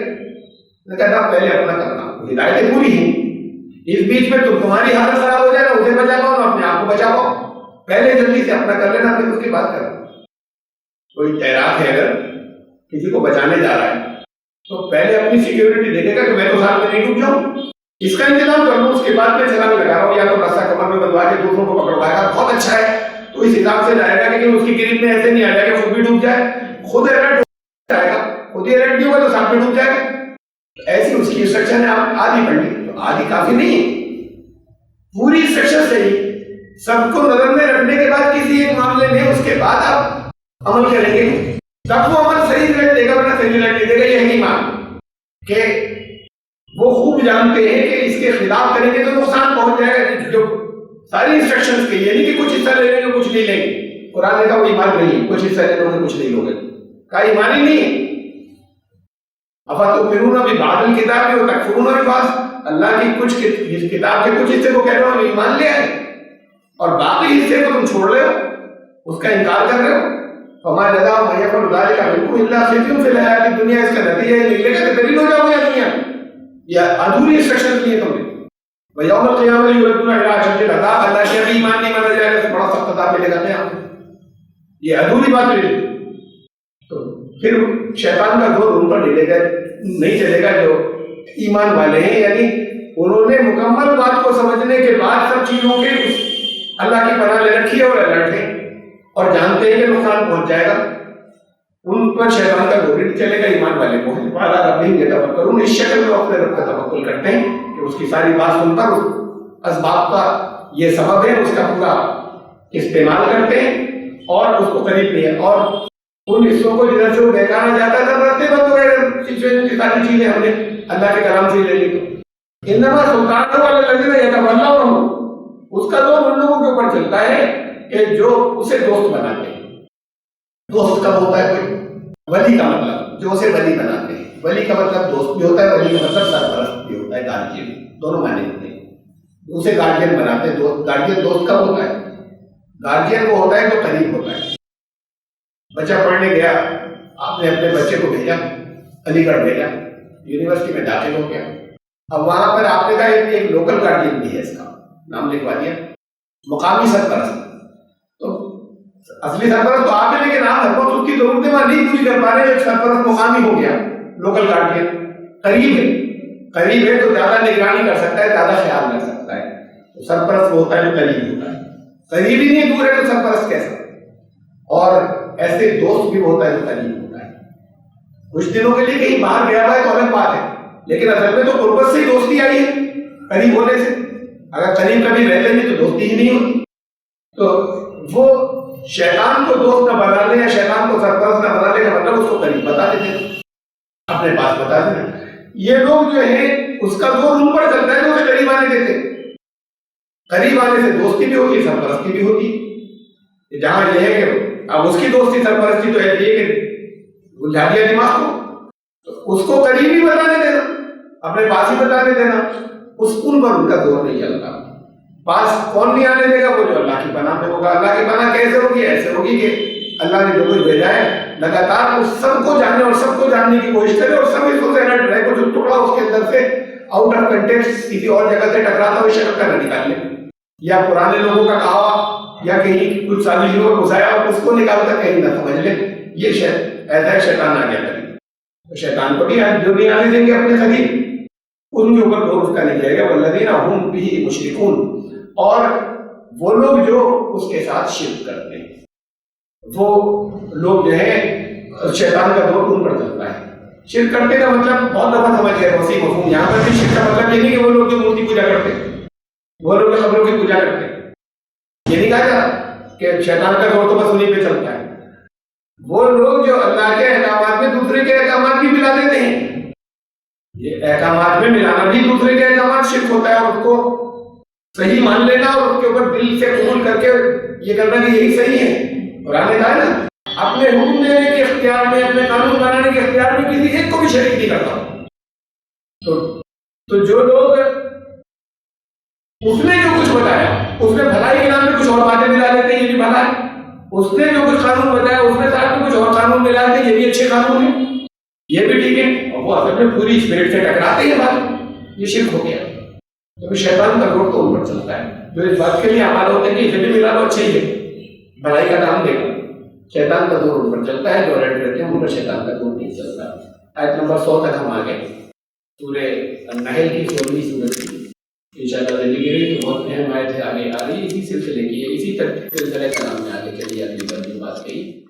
میں کہتا پہلے اپنا کرنا، ہدایتیں پوری ہیں، اس بیچ میں تمہاری حالت خراب ہو جائے نا، اسے بچا پاؤ نہ اپنے آپ کو بچا پاؤ، پہلے جلدی سے اپنا کر لینا، پھر اس کی بات کرنا۔ کوئی تیراک ہے اگر کسی کو بچانے جا رہا ہے تو پہلے اپنی سیکیورٹی دیکھے گا کہ میں تو ساتھ میں نہیں ڈوب جاؤں، اس کا انتظام کر لوں، اس کے بعد میں چھلانگ لگا رہا ہوں، یا تو رستہ کمر میں بندھوا کے دوسروں کو پکڑوائے گا، بہت اچھا ہے تو اس حساب سے جائے گا، لیکن اس کی گریب میں ایسے نہیں آ جائے گا خود بھی ڈوب جائے، خود الرٹ جائے گا، خود ہی الرٹ نہیں ہوگا تو ساتھ میں ڈوب جائے گا۔ ایسی اس کی انسٹرکشن ہے، آپ آدھی پڑھ لی تو آدھی کافی نہیں ہے، پوری انسٹرکشن صحیح، سب کو نظر میں رکھنے کے بعد کسی ایک معاملے میں اس کے بعد آپ عمل کریں گے تب وہ عمل صحیح رزلٹ دے گا، ورنہ صحیح رزلٹ نہیں دے گا۔ یہ ہے ایمان کہ وہ خوب جانتے ہیں کہ اس کے خلاف کریں گے تو نقصان پہنچ جائے گا، جو ساری انسٹرکشنز کے یہ نہیں کہ کچھ حصہ لے لیں گے کچھ نہیں لیں گے، قرآن نے کہا وہ ایمان نہیں ہے، کچھ حصہ لے لو گے کچھ نہیں لو گے، کا ایمان ہی نہیں ہے۔ افتؤمنون ببعض الکتاب وتکفرون ببعض، اللہ کی کچھ کتاب کے کچھ حصے کو کہہ رہے ہو ایمان لے آئے اور باقی حصے کو تم چھوڑ رہے ہو، اس کا انکار کر رہے ہو۔ فما جزاء من يفعل ذلك منكم الا خزي في الحياة الدنيا، اس کا نتیجہ یہ نکلے گا کہ دلیل ہو جاؤ گے دنیا میں۔ یہ ادھوری انسٹرکشن دی ہے تم نے، ویوم القیامۃ یردون الی اشد العذاب، اللہ کے ایمان نہیں مانا جائے گا تو بڑا سخت عذاب ملے گا قیامت میں، یہ ادھوری بات ہے۔ تو پھر شیطان کا زور ان پر نہیں چلے گا جو ایمان والے ہیں، یعنی انہوں نے مکمل بات کو سمجھنے کے بعد سب چیزوں کے اللہ کی پناہ لے رکھی ہے اور الرٹ ہے اور جانتے ہیں کہ نقصان پہنچ جائے گا، ان پر شیطان کا زور نہیں چلے گا، ایمان والے کو وعدہ ربہم یتوکلون، اس شکل میں اپنے رب کا توکل کرتے ہیں کہ اس کی ساری بات سن کر اس اسباب کا یہ سبب ہے اس کا پورا استعمال کرتے ہیں اور اس کو قریب نہیں ہے، اور ان حصوں کو جدھر سے وہ بہکانا جاتا ہے راستے بند ہو گئے، سچویشن کی ساری چیزیں ہم نے اللہ کے کلام سے لے لی۔ تو انما سلطانہ علی الذین یتولونہ، اس کا زور ان لوگوں کے اوپر چلتا ہے کہ جو اسے دوست بناتے ہیں۔ دوست کب ہوتا ہے؟ کوئی ولی کا مطلب جو اسے ولی بناتے ہیں، ولی کا مطلب دوست بھی ہوتا ہے، ولی کا مطلب سرپرست بھی ہوتا ہے، گارجین، دونوں معنی ہوتے ہیں۔ اسے گارجین بناتے ہیں، دوست گارجین دوست کب ہوتا ہے؟ گارجین وہ ہوتا ہے تو قریب ہوتا ہے۔ بچہ پڑھنے گیا، آپ نے اپنے بچے کو بھیجا، علی گڑھ بھیجا، یونیورسٹی میں داخل ہو گیا، اب وہاں پر آپ نے کہا ایک لوکل گارجین بھی ہے، اس کا نام لکھوا دیا، مقامی سرپرست۔ تو اصلی سرپرست تو آپ ہے، لیکن آپ ہر وقت اس کی ضرورتیں وہاں نہیں پوری کر پا رہے، ایک سرپرست مقامی ہو گیا، لوکل گارجین قریب ہے تو زیادہ نگرانی کر سکتا ہے، زیادہ خیال رکھ سکتا ہے، تو سرپرست وہ ہوتا ہے جو قریب ہوتا ہے، قریب ہی نہیں دور ہے تو سرپرست کیسا؟ اور ایسے دوست بھی ہوتا ہے جو قریب ہوتا ہے. کچھ دنوں کے لیے کہیں باہر گیا ہوا ہے تو الگ بات ہے، لیکن اصل میں تو قربت سے ہی دوستی آئی ہے قریب ہونے سے. اگر قریب کبھی رہتے نہیں تو دوستی ہی نہیں ہوتی. تو وہ شیطان کو دوست نہ بنا لے یا شیطان کو سرپرست نہ بنا لے کا مطلب اس کو قریب بتا دیتے اپنے پاس بتا دینا. یہ لوگ جو ہیں اس کا زور ان پر چلتا ہے تو اسے قریب آنے دیتے. قریب آنے سے دوستی بھی ہوتی، سرپرستی بھی ہوتی. جہاں یہ ہے کہ اب اس کی دوستی سرپرستی تو ہے یہ کہ الجھا دیا دماغ کو، تو اس کو قریب ہی بتانے دینا، اپنے پاس ہی بتانے دینا. ان پر ان کا زور نہیں چلتا. پاس کون نہیں آنے دے گا؟ وہ جو اللہ کی پناہ میں ہوگا. اللہ کی پناہ کیسے ہوگی؟ ایسے ہوگی کہ اللہ نے جو کچھ بھیجا ہے لگاتار اس سب کو جاننے اور سب کو جاننے کی کوشش کرے اور سب اس کو الرٹ رہے. جو ٹکڑا اس کے اندر سے آؤٹ آف کنٹیکسٹ کسی اور جگہ سے ٹکراتا ہوئی شکل کر نکال لے، یا پرانے لوگوں کا کہا یا کہیں کچھ سازشوں کو گھسایا اور اس کو نکال کر کہیں نہ سمجھ لے. یہ ایسا ہے شیطان آ گیا کبھی. تو شیطان کو بھی جو نہیں آنے دیں گے اپنے قریب، ان کے اوپر دور اس کا نہیں جائے گا. والذین هم به مشرکون، اور وہ لوگ جو اس کے ساتھ شرک کرتے ہیں، وہ لوگ جو ہے شیطان کا دور ان پر چلتا ہے. شرک کرتے کا مطلب بہت دفعہ سمجھ گئے وسیع مفہوم. یہاں پر بھی شرک کا مطلب یہ نہیں کہ وہ لوگ جو مورتی پوجا کرتے ہیں، وہ لوگ قبروں کی پوجا کرتے ہیں. یہ نہیں کہا جاتا کہ شیطان کا دور تو بس انہیں پہ چلتا ہے. وہ لوگ جو اللہ کے احکامات میں دوسرے کے احکامات بھی ملا دیتے ہیں. یہ احکامات میں ملانا بھی دوسرے کے احکامات شرک ہوتا ہے، اور اس کو صحیح مان لینا اور اس کے اوپر دل سے قبول کر کے یہ کرنا کہ یہی صحیح ہے. قرآن نے کہا ہے نا اپنے حکم دینے کے اختیار میں، اپنے قانون بنانے کے اختیار میں کسی ایک کو بھی شریک نہیں کرتا. تو جو لوگ اس نے جو کچھ بتایا اس میں بھلائی کے نام میں کچھ اور باتیں ملا دیتے ہیں، یہ بھی بھلا ہے. اس نے جو کچھ قانون بتایا اس میں ساتھ میں کچھ اور قانون ملا دیتے ہیں، یہ بھی اچھے قانون ہیں، یہ بھی ٹھیک ہے. اور وہ اصل میں پوری اسپرٹ سے ٹکراتے ہیں بات. یہ شرک ہو گیا. تو شیطان کا دور تو ان پر چلتا ہے. جو اس بات کے لیے ہمارا ہوتا ہے کہ اسے بھی ملا لو اچھا ہی ہے، بھلائی کا کام دے گا. شیطان کا دور ان پر چلتا ہے. جو ریڈ رہتے ہیں ان پر شیطان کا دور نہیں چلتا. آیت نمبر 100 تک ہم آ گئے. سورہ النحل کی 16ویں سورت کی انشاءاللہ زندگی رہی تو بہت اہم آیت ہے، آگے آ رہی اسی سلسلے کی ہے، اسی سلسلے کا نام میں آگے چلی اگلی بات کہی.